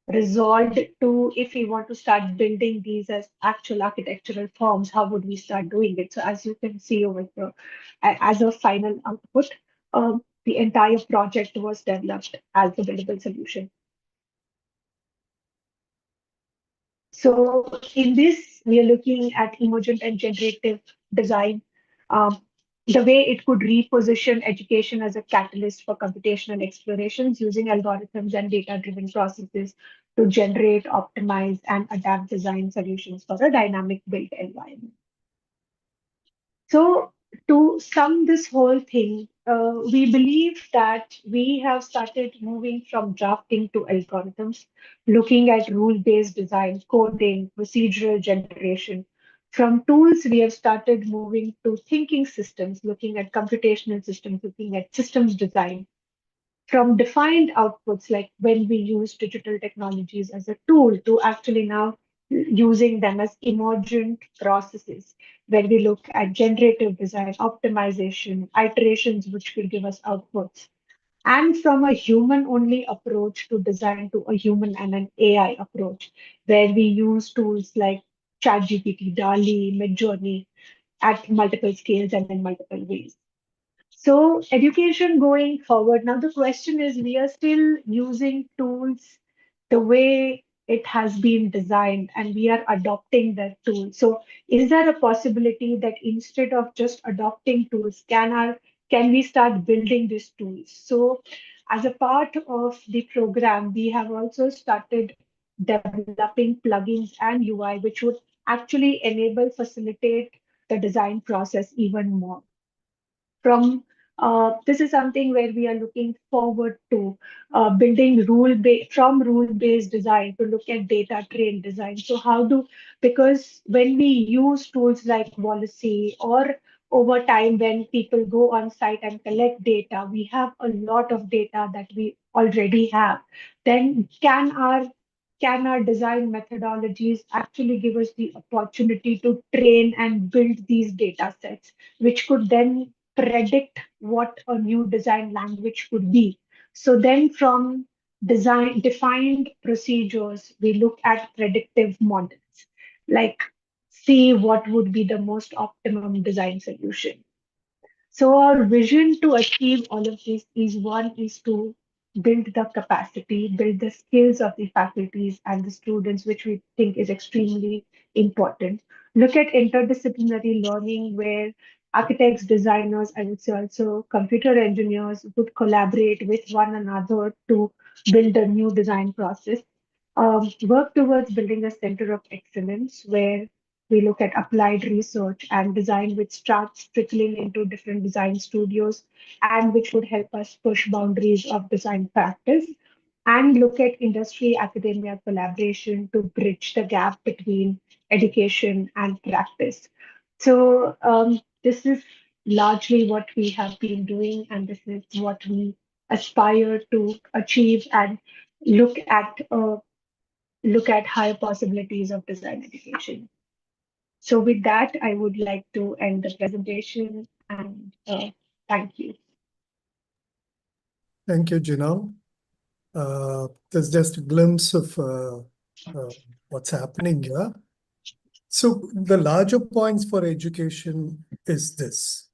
resolved to, if we want to start building these as actual architectural forms, how would we start doing it? So as you can see over here, as a final output, the entire project was developed as a buildable solution. So in this, we are looking at emergent and generative design, um, the way it could reposition education as a catalyst for computational explorations using algorithms and data-driven processes to generate, optimize, and adapt design solutions for a dynamic built environment. So to sum this whole thing, we believe that we have started moving from drafting to algorithms, looking at rule-based design, coding, procedural generation. From tools, we have started moving to thinking systems, looking at computational systems, looking at systems design. From defined outputs, like when we use digital technologies as a tool, to actually now using them as emergent processes, where we look at generative design, optimization, iterations, which will give us outputs. And from a human only approach to design to a human and an AI approach, where we use tools like ChatGPT, DALL-E, Midjourney at multiple scales and in multiple ways. So education going forward, now the question is, we are still using tools the way it has been designed and we are adopting that tool. So is there a possibility that instead of just adopting tools, can we start building these tools? So as a part of the program, we have also started developing plugins and UI, which would actually facilitate the design process even more. From this is something where we are looking forward to building from rule-based design to look at data-trained design. So because when we use tools like Policy, or over time when people go on site and collect data, we have a lot of data that we already have. Then can our design methodologies actually give us the opportunity to train and build these data sets, which could then predict what a new design language could be. So then from defined procedures, we look at predictive models, like see what would be the most optimum design solution. So our vision to achieve all of this is to build the capacity, build the skills of the faculties and the students, which we think is extremely important. Look at interdisciplinary learning where architects, designers, I would say also computer engineers would collaborate with one another to build a new design process. Work towards building a center of excellence where we look at applied research and design, which starts trickling into different design studios and which would help us push boundaries of design practice, and look at industry academia collaboration to bridge the gap between education and practice. So this is largely what we have been doing, and this is what we aspire to achieve and look at uh, look at higher possibilities of design education. So with that, I would like to end the presentation, and thank you. Thank you, Jinal. There's just a glimpse of what's happening here. So the larger points for education is this.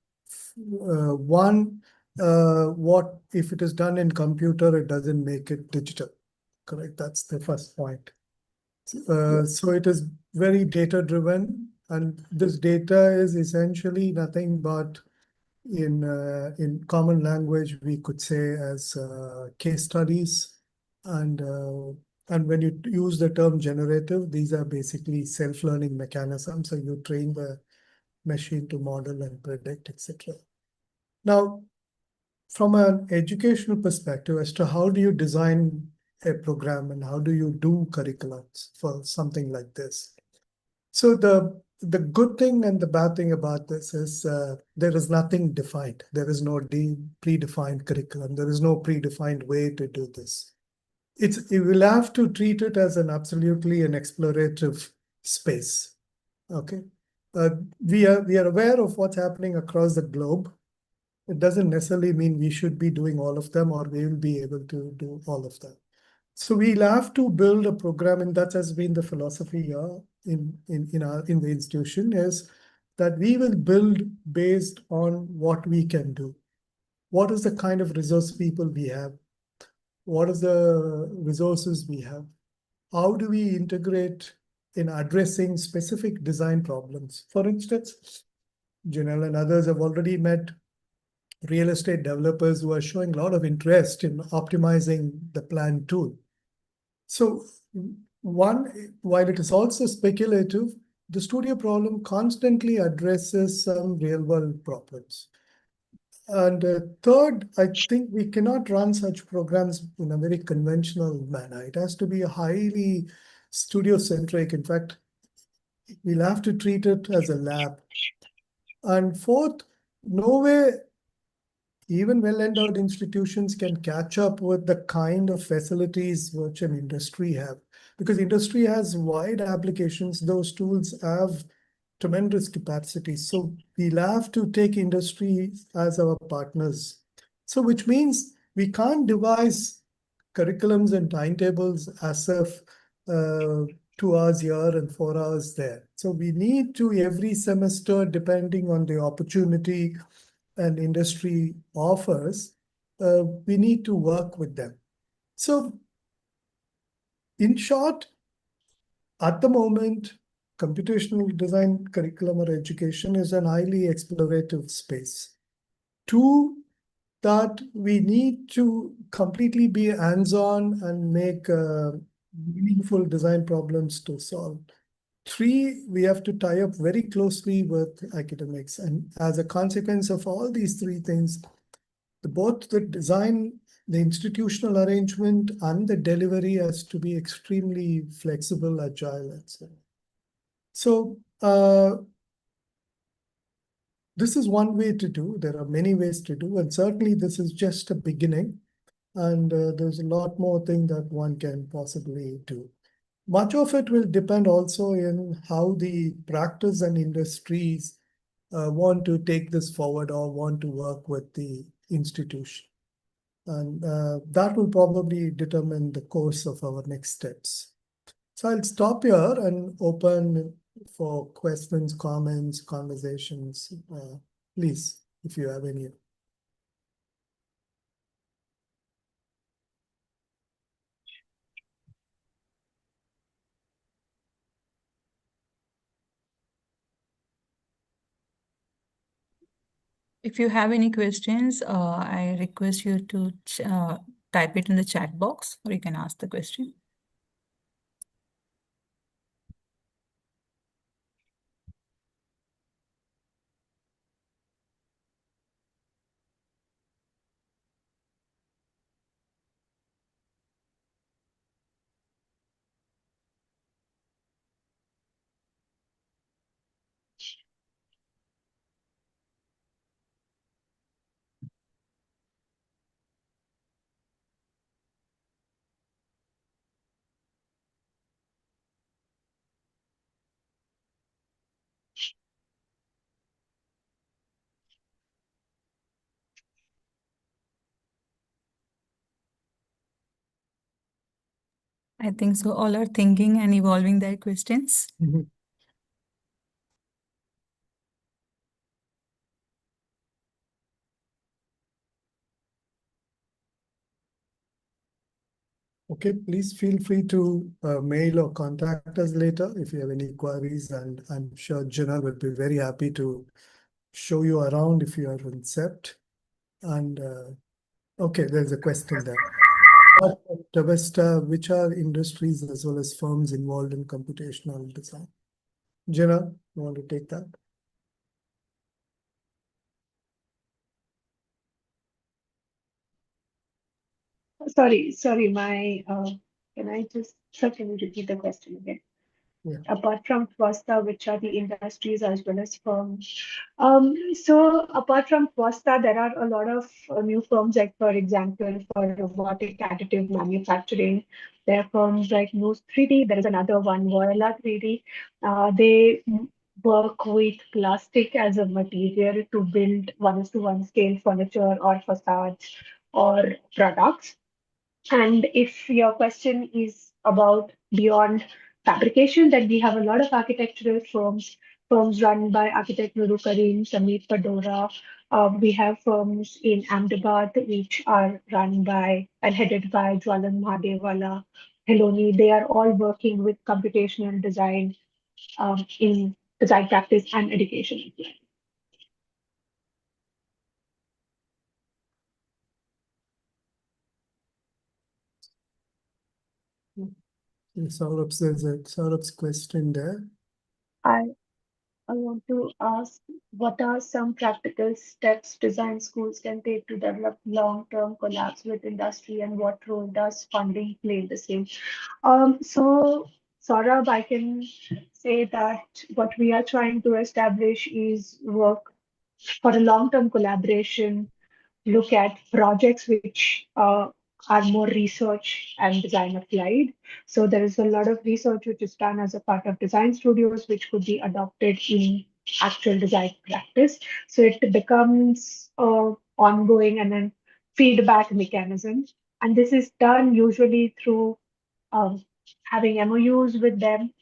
One, what if it is done in computer, it doesn't make it digital, correct? That's the first point. So it is very data driven, and this data is essentially nothing but in common language, we could say as case studies. And when you use the term generative, these are basically self-learning mechanisms. So you train the machine to model and predict, etc. Now, from an educational perspective as to how do you design a program and how do you do curriculums for something like this? So the the good thing and the bad thing about this is there is nothing defined. There is no predefined curriculum. There is no predefined way to do this. You will have to treat it as an absolutely an explorative space. Okay. We are aware of what's happening across the globe. It doesn't necessarily mean we should be doing all of them or we will be able to do all of them. So we'll have to build a program, and that has been the philosophy here in the institution, is that we will build based on what we can do. What is the kind of resource people we have? What is the resources we have? How do we integrate in addressing specific design problems? For instance, Janelle and others have already met real estate developers who are showing a lot of interest in optimizing the plan tool. So one, while it is also speculative, the studio problem constantly addresses some real world problems. And third, I think we cannot run such programs in a very conventional manner. It has to be a highly studio centric. In fact, we'll have to treat it as a lab. And fourth, no way even well-endowed institutions can catch up with the kind of facilities which an industry have. Because industry has wide applications, those tools have tremendous capacity. So we'll have to take industry as our partners. So which means we can't devise curriculums and timetables as if 2 hours here and 4 hours there. So we need to every semester, depending on the opportunity and industry offers, we need to work with them. So in short, at the moment, computational design curriculum or education is an highly explorative space. Two, that we need to completely be hands-on and make meaningful design problems to solve. Three, we have to tie up very closely with academics. And as a consequence of all these three things, both the design, the institutional arrangement, and the delivery has to be extremely flexible, agile, etc. So this is one way to do. There are many ways to do, and certainly this is just a beginning. And there's a lot more things that one can possibly do. Much of it will depend also in how the practice and industries want to take this forward or want to work with the institution. And that will probably determine the course of our next steps. So I'll stop here and open for questions, comments, conversations. Please, if you have any. If you have any questions, I request you to type it in the chat box, or you can ask the question. I think so. All are thinking and evolving their questions. Okay, please feel free to mail or contact us later if you have any queries, and I'm sure Jenna will be very happy to show you around if you are in CEPT. And okay, there's a question there. Tavesta, which are industries as well as firms involved in computational design? Jenna, you want to take that? Sorry, can I just, sir, can you repeat the question again? apart from FOSTA, which are the industries as well as firms. So apart from FOSTA, there are a lot of new firms, like for example, for robotic additive manufacturing, there are firms like News 3D. There is another one, Voila 3D. They work with plastic as a material to build one-to-one scale furniture or facades or products. And if your question is about beyond fabrication, then we have a lot of architectural firms run by architect Nuru Karim, Sameet Padora. We have firms in Ahmedabad which are run by and headed by Jwalan Mahadewala, Heloni. They are all working with computational design in design practice and education as well. Saurabh's question there. I want to ask, what are some practical steps design schools can take to develop long-term collabs with industry, and what role does funding play in the same? So Saurabh, I can say that what we are trying to establish is work for a long-term collaboration, look at projects which are more research and design applied. So there is a lot of research which is done as a part of design studios, which could be adopted in actual design practice. So it becomes ongoing and then feedback mechanism. And this is done usually through um, having MOUs with them,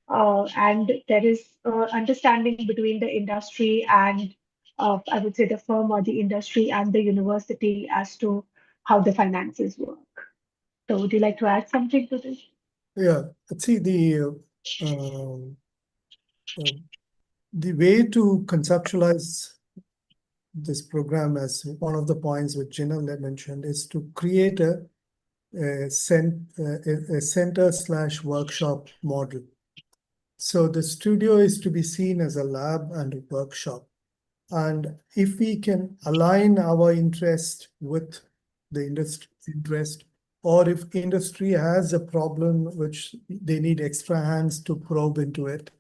and there is understanding between the industry and I would say the firm or the industry and the university as to how the finances work. So would you like to add something to this? Yeah, see the way to conceptualize this program, as one of the points which Jinal mentioned, is to create a center/workshop model. So the studio is to be seen as a lab and a workshop. And if we can align our interest with the industry's interest, or if industry has a problem which they need extra hands to probe into it,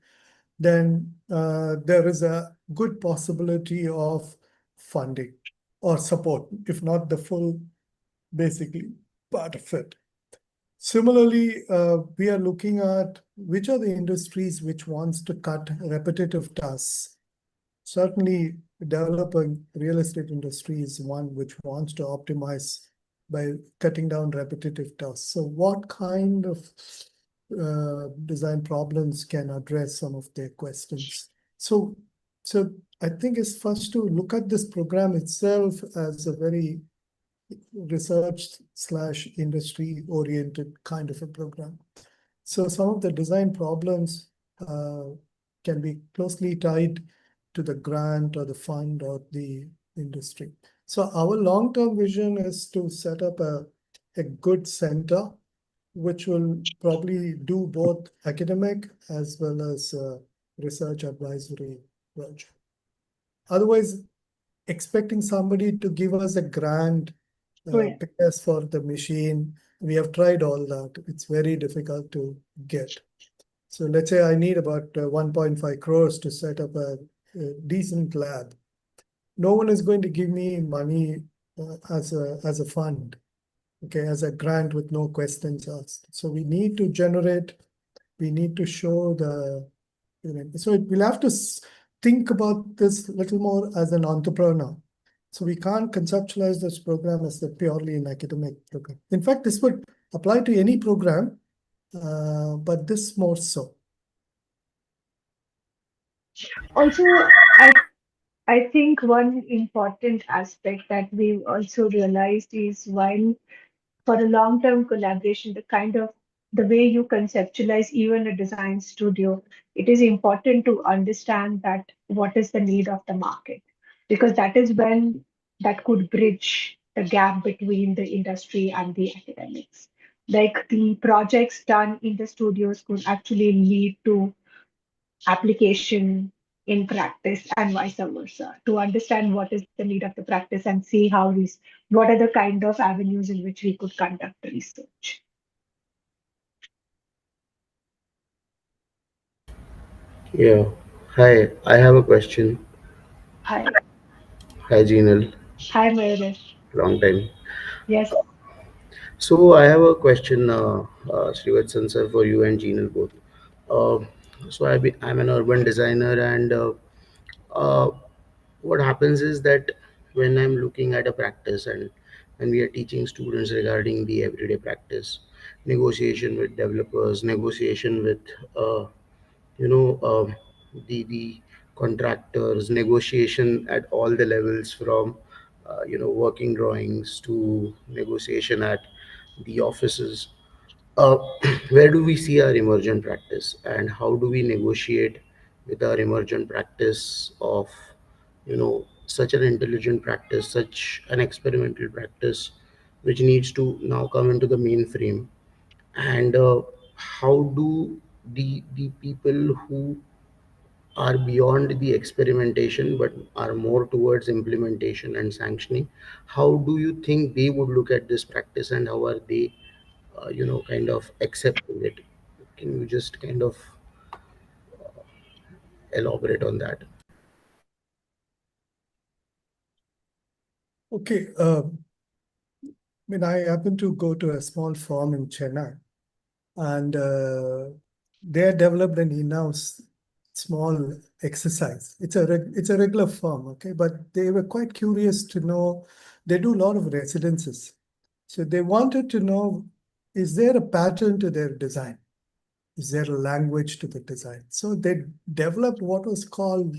then there is a good possibility of funding or support, if not the full, basically, part of it. Similarly, we are looking at which are the industries which wants to cut repetitive tasks. Certainly, developing real estate industry is one which wants to optimize by cutting down repetitive tasks. So what kind of design problems can address some of their questions? So I think it's first to look at this program itself as a very research/industry oriented kind of a program. So some of the design problems can be closely tied to the grant or the fund or the industry. So our long-term vision is to set up a good center, which will probably do both academic as well as research advisory work. Otherwise, expecting somebody to give us a grant, pay us for the machine, we have tried all that. It's very difficult to get. So let's say I need about 1.5 crores to set up a decent lab. No one is going to give me money as a fund, okay, as a grant with no questions asked. So we need to generate, we need to show so we'll have to think about this a little more as an entrepreneur. So we can't conceptualize this program as a purely an academic program. In fact, this would apply to any program, but this more so. Also, I think one important aspect that we've also realized is, while for a long-term collaboration, the way you conceptualize even a design studio, it is important to understand that what is the need of the market, because that is when that could bridge the gap between the industry and the academics. Like the projects done in the studios could actually lead to application in practice and vice versa, to understand what is the need of the practice and see what are the kind of avenues in which we could conduct research. Yeah. Hi, I have a question. Hi. Hi, Jinal. Hi, Meredith. Long time. Yes. So I have a question, Srivatsan sir, for you and Jinal both. Uh, I'm an urban designer, and uh, what happens is that when I'm looking at a practice and when we are teaching students regarding the everyday practice, negotiation with developers, negotiation with uh, you know the contractors, negotiation at all the levels from working drawings to negotiation at the offices. uh, where do we see our emergent practice, and how do we negotiate with our emergent practice of such an intelligent practice, such an experimental practice, which needs to now come into the mainframe? And how do the people who are beyond the experimentation but are more towards implementation and sanctioning, how do you think they would look at this practice, and how are they kind of accepting it? Can you just kind of elaborate on that? Okay, I mean, I happen to go to a small farm in Chennai, and they had developed an in-house small exercise. It's a regular farm, okay, but they were quite curious to know. They do a lot of residences, so they wanted to know, is there a pattern to their design? Is there a language to the design? So they developed what was called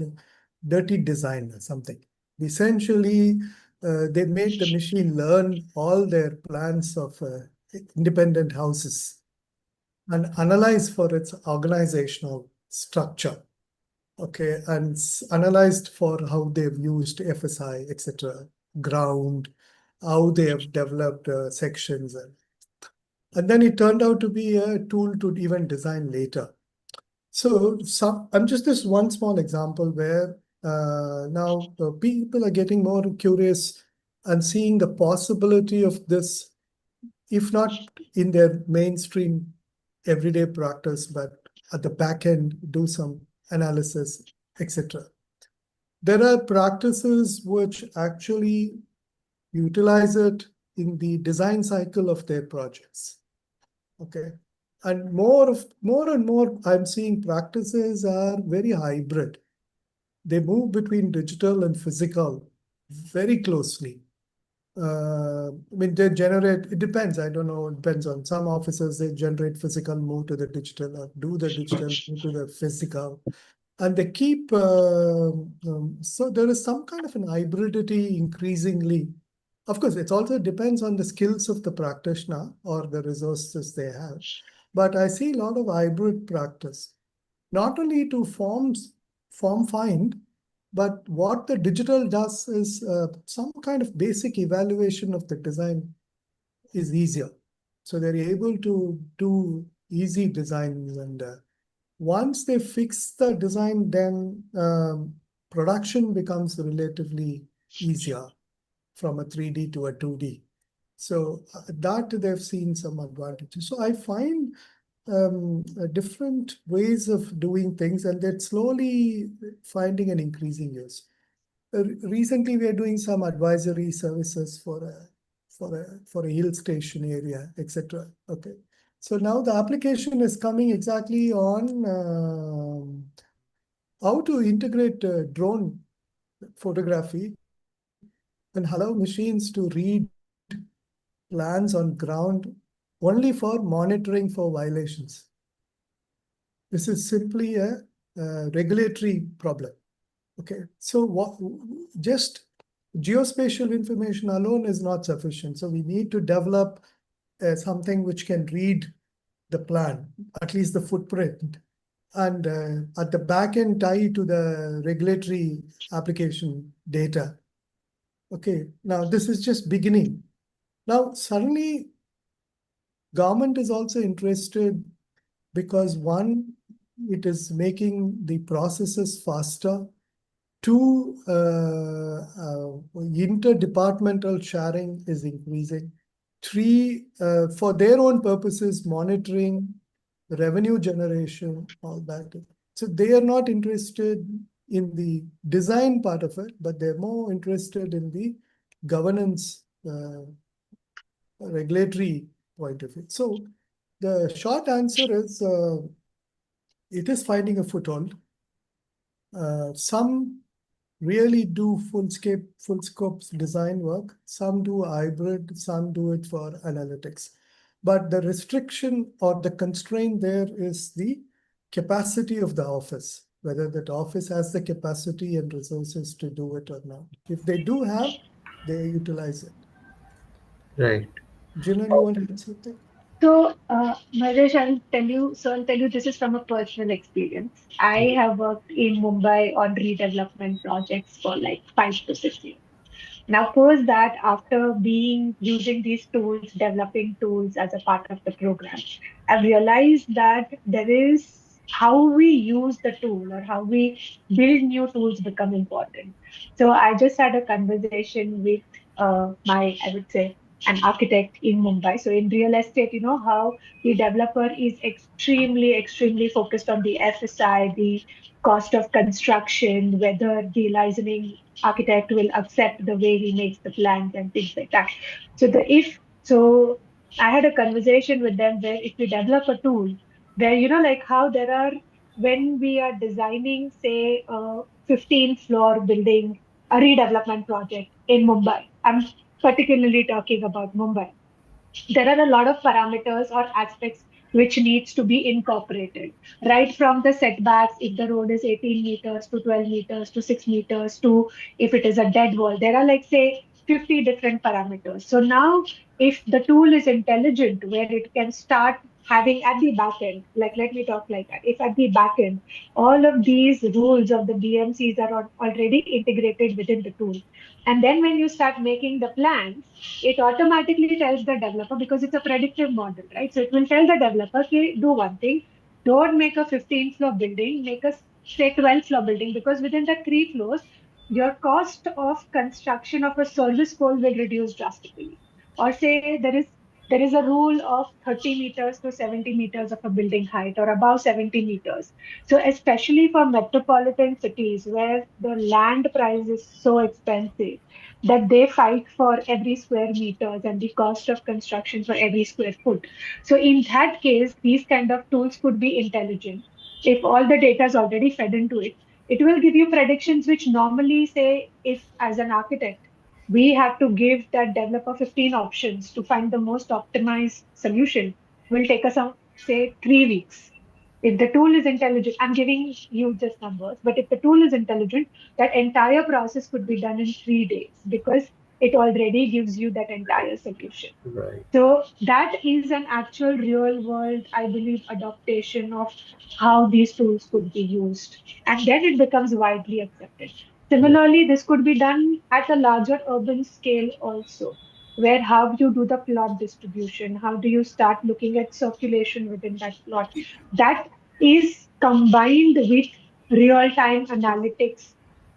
dirty design or something. Essentially, they made the machine learn all their plans of independent houses and analyze for its organizational structure. Okay, and analyzed for how they've used FSI, etc., ground, how they have developed sections, and then it turned out to be a tool to even design later. So I'm just this one small example where now people are getting more curious and seeing the possibility of this, if not in their mainstream everyday practice, but at the back end, do some analysis, etc. There are practices which actually utilize it in the design cycle of their projects. Okay. And more and more, I'm seeing practices are very hybrid. They move between digital and physical very closely. I mean, they generate, it depends. I don't know, it depends on some offices, they generate physical, move to the digital, or do the digital, move to the physical. And they keep, so there is some kind of an hybridity increasingly. Of course, it also depends on the skills of the practitioner or the resources they have. But I see a lot of hybrid practice, not only to form find, but what the digital does is some kind of basic evaluation of the design is easier. So they're able to do easy designs, and once they fix the design, then production becomes relatively easier from a 3D to a 2D. So that they've seen some advantages. So I find different ways of doing things, and they're slowly finding an increasing use. Recently, we are doing some advisory services for a hill station area, etc. Okay, so now the application is coming exactly on how to integrate drone photography and allow machines to read plans on ground only for monitoring for violations. This is simply a regulatory problem. Okay, so what, just geospatial information alone is not sufficient. So we need to develop something which can read the plan, at least the footprint, and at the back end tie to the regulatory application data. Okay, now this is just beginning. Now suddenly government is also interested because one, it is making the processes faster. Two, interdepartmental sharing is increasing. Three, for their own purposes, monitoring, revenue generation, all that. So they are not interested in the design part of it, but they're more interested in the governance, regulatory point of view. So the short answer is it is finding a foothold. Some really do full scope design work. Some do hybrid, some do it for analytics. But the restriction or the constraint there is the capacity of the office, whether that office has the capacity and resources to do it or not. If they do have, they utilize it. Right. Jinal, you want to add something? So, Mahesh, I'll tell you this is from a personal experience. I have worked in Mumbai on redevelopment projects for like 5 to 6 years. Now, post that, after being using these tools, developing tools as a part of the program, I've realized that there is how we use the tool or how we build new tools become important. So I just had a conversation with I would say, an architect in Mumbai. So in real estate, you know how the developer is extremely focused on the FSI, the cost of construction, whether the licensing architect will accept the way he makes the plans and things like that. So I had a conversation with them where if we develop a tool where, you know, like how there are, when we are designing, say, a 15th floor building, a redevelopment project in Mumbai, I'm particularly talking about Mumbai, there are a lot of parameters or aspects which needs to be incorporated, right from the setbacks, if the road is 18 meters to 12 meters to 6 meters to if it is a dead wall. There are like, say, 50 different parameters. So now if the tool is intelligent where it can start having at the back end, like let me talk like that, if at the back end all of these rules of the BMCs are already integrated within the tool, and then when you start making the plans, it automatically tells the developer, because it's a predictive model, right? So it will tell the developer, okay, do one thing, don't make a 15 floor building, make a say 12 floor building, because within the 3 floors, your cost of construction of a service pole will reduce drastically. Or say there is a rule of 30 meters to 70 meters of a building height or above 70 meters. So especially for metropolitan cities where the land price is so expensive, that they fight for every square meters and the cost of construction for every square foot. So in that case, these kind of tools could be intelligent. If all the data is already fed into it, it will give you predictions which normally, say, if as an architect, we have to give that developer 15 options to find the most optimized solution, will take us, say, 3 weeks. If the tool is intelligent, I'm giving you just numbers, but if the tool is intelligent, that entire process could be done in 3 days because it already gives you that entire solution. Right. So that is an actual real world, I believe, adaptation of how these tools could be used. And then it becomes widely accepted. Similarly, this could be done at a larger urban scale also, where how you do the plot distribution, how do you start looking at circulation within that plot. That is combined with real-time analytics.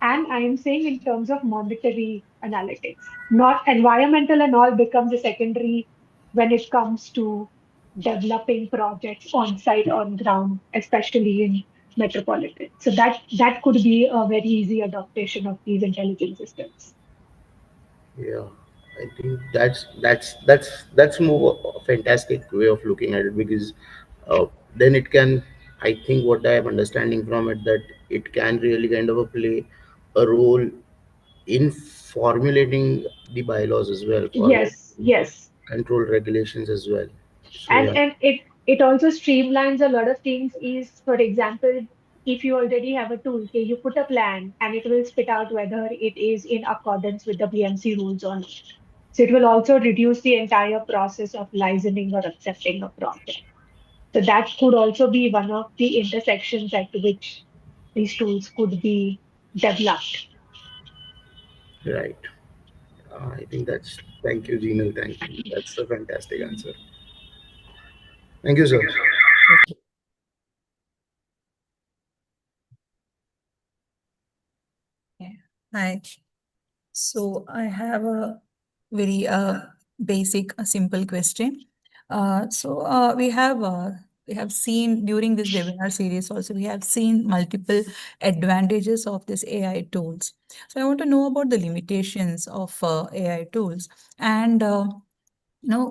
And I am saying in terms of monetary analytics, not environmental and all becomes a secondary when it comes to developing projects on site, on ground, especially in metropolitan. So that could be a very easy adaptation of these intelligent systems. Yeah, I think that's more a fantastic way of looking at it, because then it can. I think what I am understanding from it, that it can really kind of play a role in formulating the bylaws as well, Yes, formulating yes. control regulations as well. So And yeah, it also streamlines a lot of things. Is, for example, if you already have a tool, okay, you put a plan and it will spit out whether it is in accordance with the BMC rules or not. So it will also reduce the entire process of licensing or accepting a project. So that could also be one of the intersections at which these tools could be developed. right. I think that's. Thank you, Jinal. Thank you. That's a fantastic answer. Thank you, sir. Hi. So I have a very basic, simple question. We have we have seen during this webinar series also, we have seen multiple advantages of this AI tools. So I want to know about the limitations of AI tools. And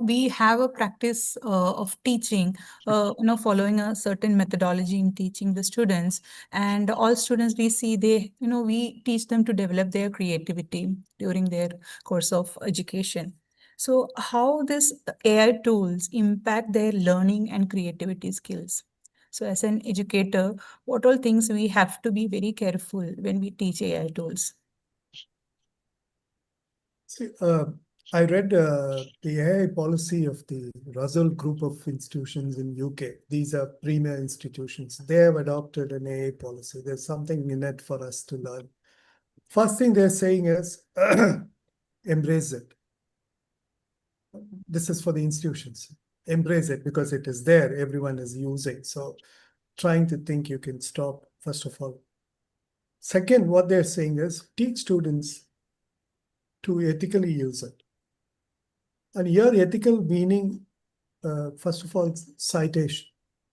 we have a practice of teaching, following a certain methodology in teaching the students. And all students we see, we teach them to develop their creativity during their course of education. So how this AI tools impact their learning and creativity skills? So as an educator, what all things we have to be very careful when we teach AI tools? See, I read the AI policy of the Russell Group of institutions in UK. These are premier institutions. They have adopted an AI policy. There's something in it for us to learn. First thing they're saying is embrace it. This is for the institutions. Embrace it because it is there. Everyone is using. So trying to think you can stop, first of all. Second, what they're saying is teach students to ethically use it. And here, ethical meaning, first of all, citation.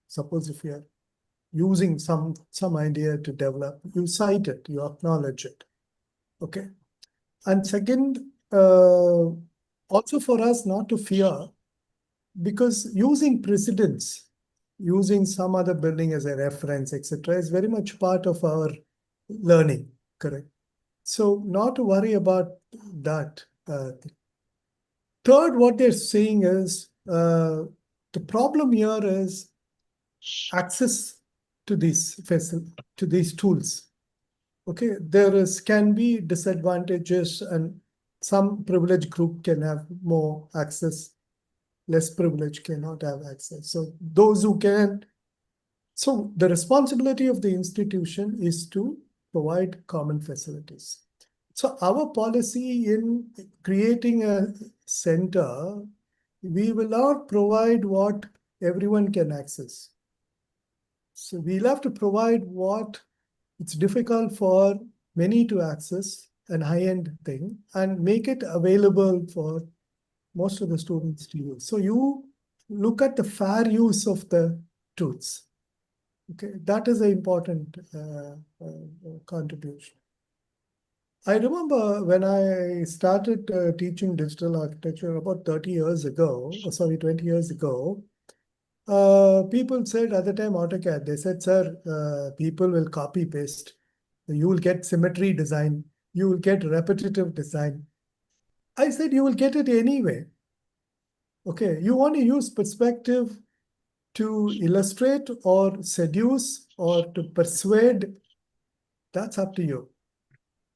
Suppose if you're using some idea to develop, you cite it, you acknowledge it. Okay. And second, also for us not to fear, because using precedents, using some other building as a reference, etc., is very much part of our learning. Correct. So not to worry about that. Third, what they're saying is the problem here is access to these tools. Okay, can be disadvantages, and some privileged group can have more access, less privileged cannot have access. So those who can. So the responsibility of the institution is to provide common facilities. So our policy in creating a center, we will not provide what everyone can access. So we'll have to provide what it's difficult for many to access, an high-end thing, and make it available for most of the students to use. So you look at the fair use of the tools. Okay, that is an important contribution. I remember when I started teaching digital architecture about 30 years ago, 20 years ago, people said at the time AutoCAD, they said, sir, people will copy paste. You will get symmetry design. You will get repetitive design. I said, you will get it anyway. Okay, you want to use perspective to illustrate or seduce or to persuade, that's up to you.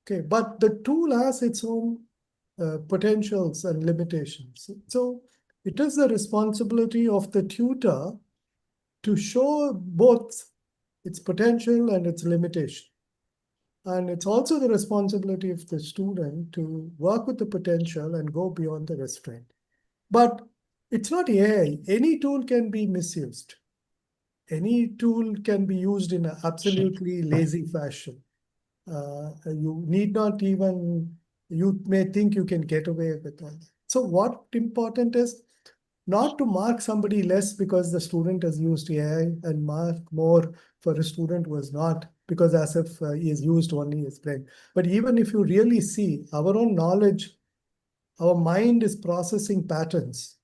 Okay, but the tool has its own potentials and limitations. So it is the responsibility of the tutor to show both its potential and its limitation. And it's also the responsibility of the student to work with the potential and go beyond the restraint. But it's not AI. Any tool can be misused. Any tool can be used in an absolutely lazy fashion. You need not even, you may think you can get away with that. So what important is not to mark somebody less because the student has used AI and mark more for a student who has not, because as if he has used only his brain. But even if you really see our own knowledge, our mind is processing patterns.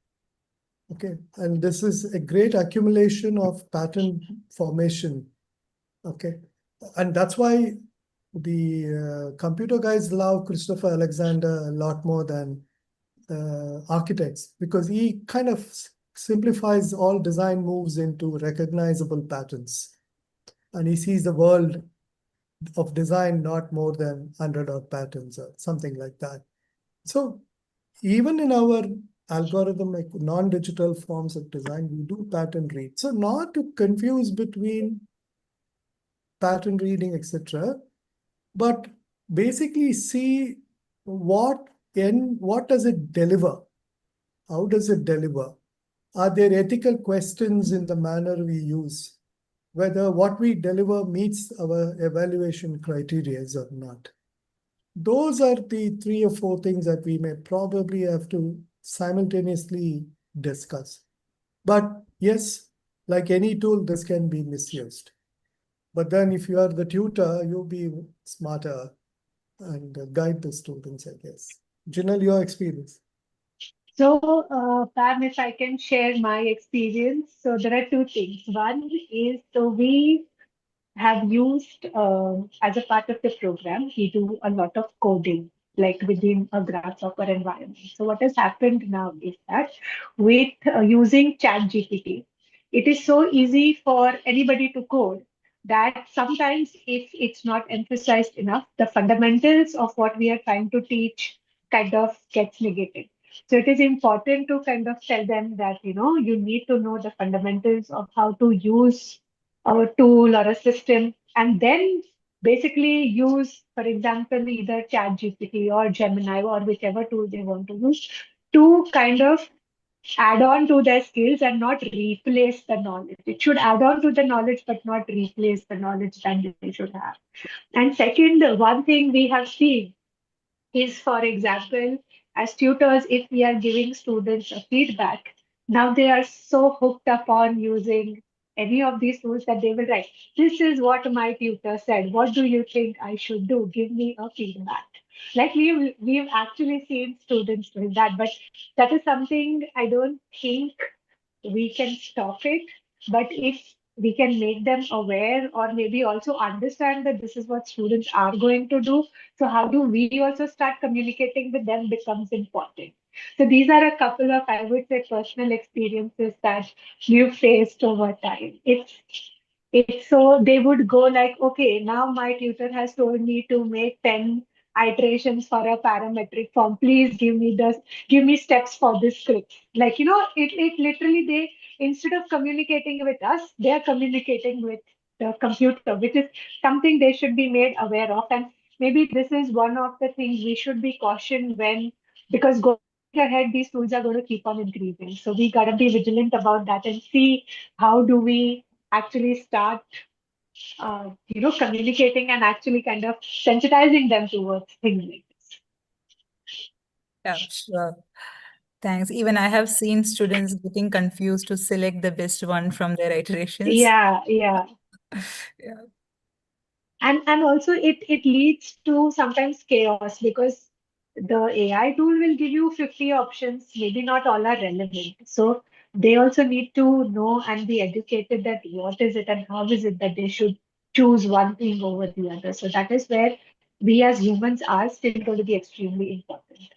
Okay, and this is a great accumulation of pattern formation. Okay, and that's why the computer guys love Christopher Alexander a lot more than architects, because he kind of simplifies all design moves into recognizable patterns. And he sees the world of design not more than 100 odd patterns or something like that. So even in our algorithmic non-digital forms of design, we do pattern read. So not to confuse between pattern reading, etc., but basically see what does it deliver? How does it deliver? Are there ethical questions in the manner we use? Whether what we deliver meets our evaluation criteria or not. Those are the 3 or 4 things that we may probably have to simultaneously discuss. But yes, like any tool, this can be misused. But then if you are the tutor, you'll be smarter and guide the students, I guess. Janelle, your experience. So, Pam, if I can share my experience. So there are two things. One is, so we have used as a part of the program, we do a lot of coding, like within a Grasshopper environment. So what has happened now is that with using ChatGPT, it is so easy for anybody to code that sometimes if it's not emphasized enough, the fundamentals of what we are trying to teach kind of gets negated. So it is important to kind of tell them that, you need to know the fundamentals of how to use a tool or a system, and then basically use, for example, either ChatGPT or Gemini or whichever tool they want to use to kind of add on to their skills and not replace the knowledge. It should add on to the knowledge, but not replace the knowledge that they should have. And second, one thing we have seen is, for example, as tutors, if we are giving students a feedback, now they are so hooked up on using any of these tools that they will write, this is what my tutor said. What do you think I should do? Give me a feedback. Like we've actually seen students doing that, but that is something I don't think we can stop it. But if we can make them aware or maybe also understand that this is what students are going to do, so how do we also start communicating with them becomes important. So these are a couple of, I would say, personal experiences that we've faced over time. It's so they would go like, okay, now my tutor has told me to make 10 iterations for a parametric form. Please give me steps for this script. Like, it literally, they, instead of communicating with us, they are communicating with the computer, which is something they should be made aware of. And maybe this is one of the things we should be cautioned when, because going ahead, these tools are going to keep on increasing. So we got to be vigilant about that and see how do we actually start, communicating and actually kind of sensitizing them towards things like this. Yeah, sure. Thanks. Even I have seen students getting confused to select the best one from their iterations. Yeah, yeah. Yeah. And also it leads to sometimes chaos because the AI tool will give you 50 options, maybe not all are relevant. So they also need to know and be educated that what is it and how is it that they should choose one thing over the other. So that is where we as humans are still going to be extremely important.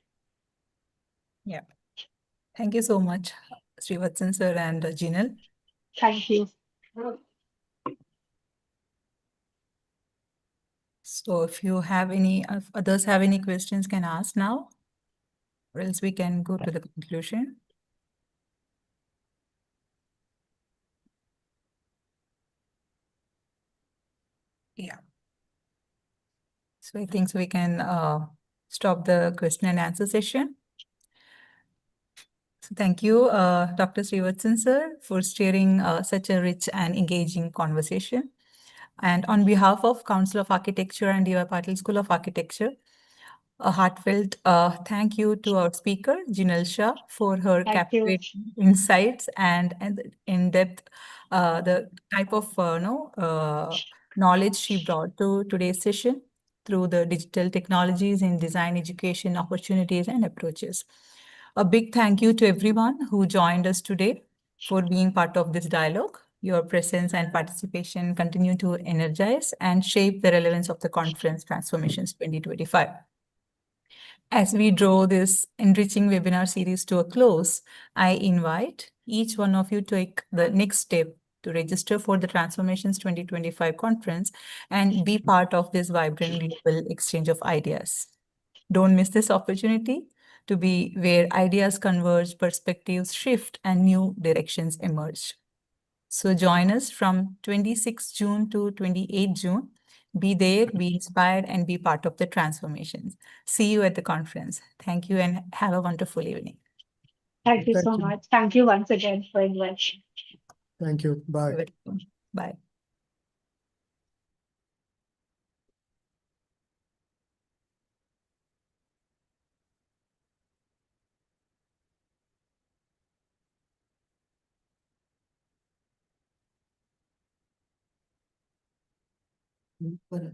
Yeah. Thank you so much, Srivatsan sir and Jinal. Thank you. So if you have any, if others have any questions, can ask now, or else we can go to the conclusion. Yeah. So I think we can stop the question and answer session. So thank you, Dr. Srivatsan sir, for steering such a rich and engaging conversation. And on behalf of Council of Architecture and DY Patil School of Architecture, a heartfelt thank you to our speaker, Jinal Shah, for her Thank you. captivating insights and in-depth, the type of knowledge she brought to today's session through the digital technologies in design, education, opportunities, and approaches. A big thank you to everyone who joined us today for being part of this dialogue. Your presence and participation continue to energize and shape the relevance of the conference Transformations 2025. As we draw this enriching webinar series to a close, I invite each one of you to take the next step to register for the Transformations 2025 conference and be part of this vibrant global exchange of ideas. Don't miss this opportunity to be where ideas converge, perspectives shift, and new directions emerge. So join us from 26 June to 28 June. Be there, be inspired, and be part of the transformations. See you at the conference. Thank you and have a wonderful evening. Thank you Thank so you. much. Thank you once again for inviting. Thank you. Bye. You're welcome. Bye. बरोबर.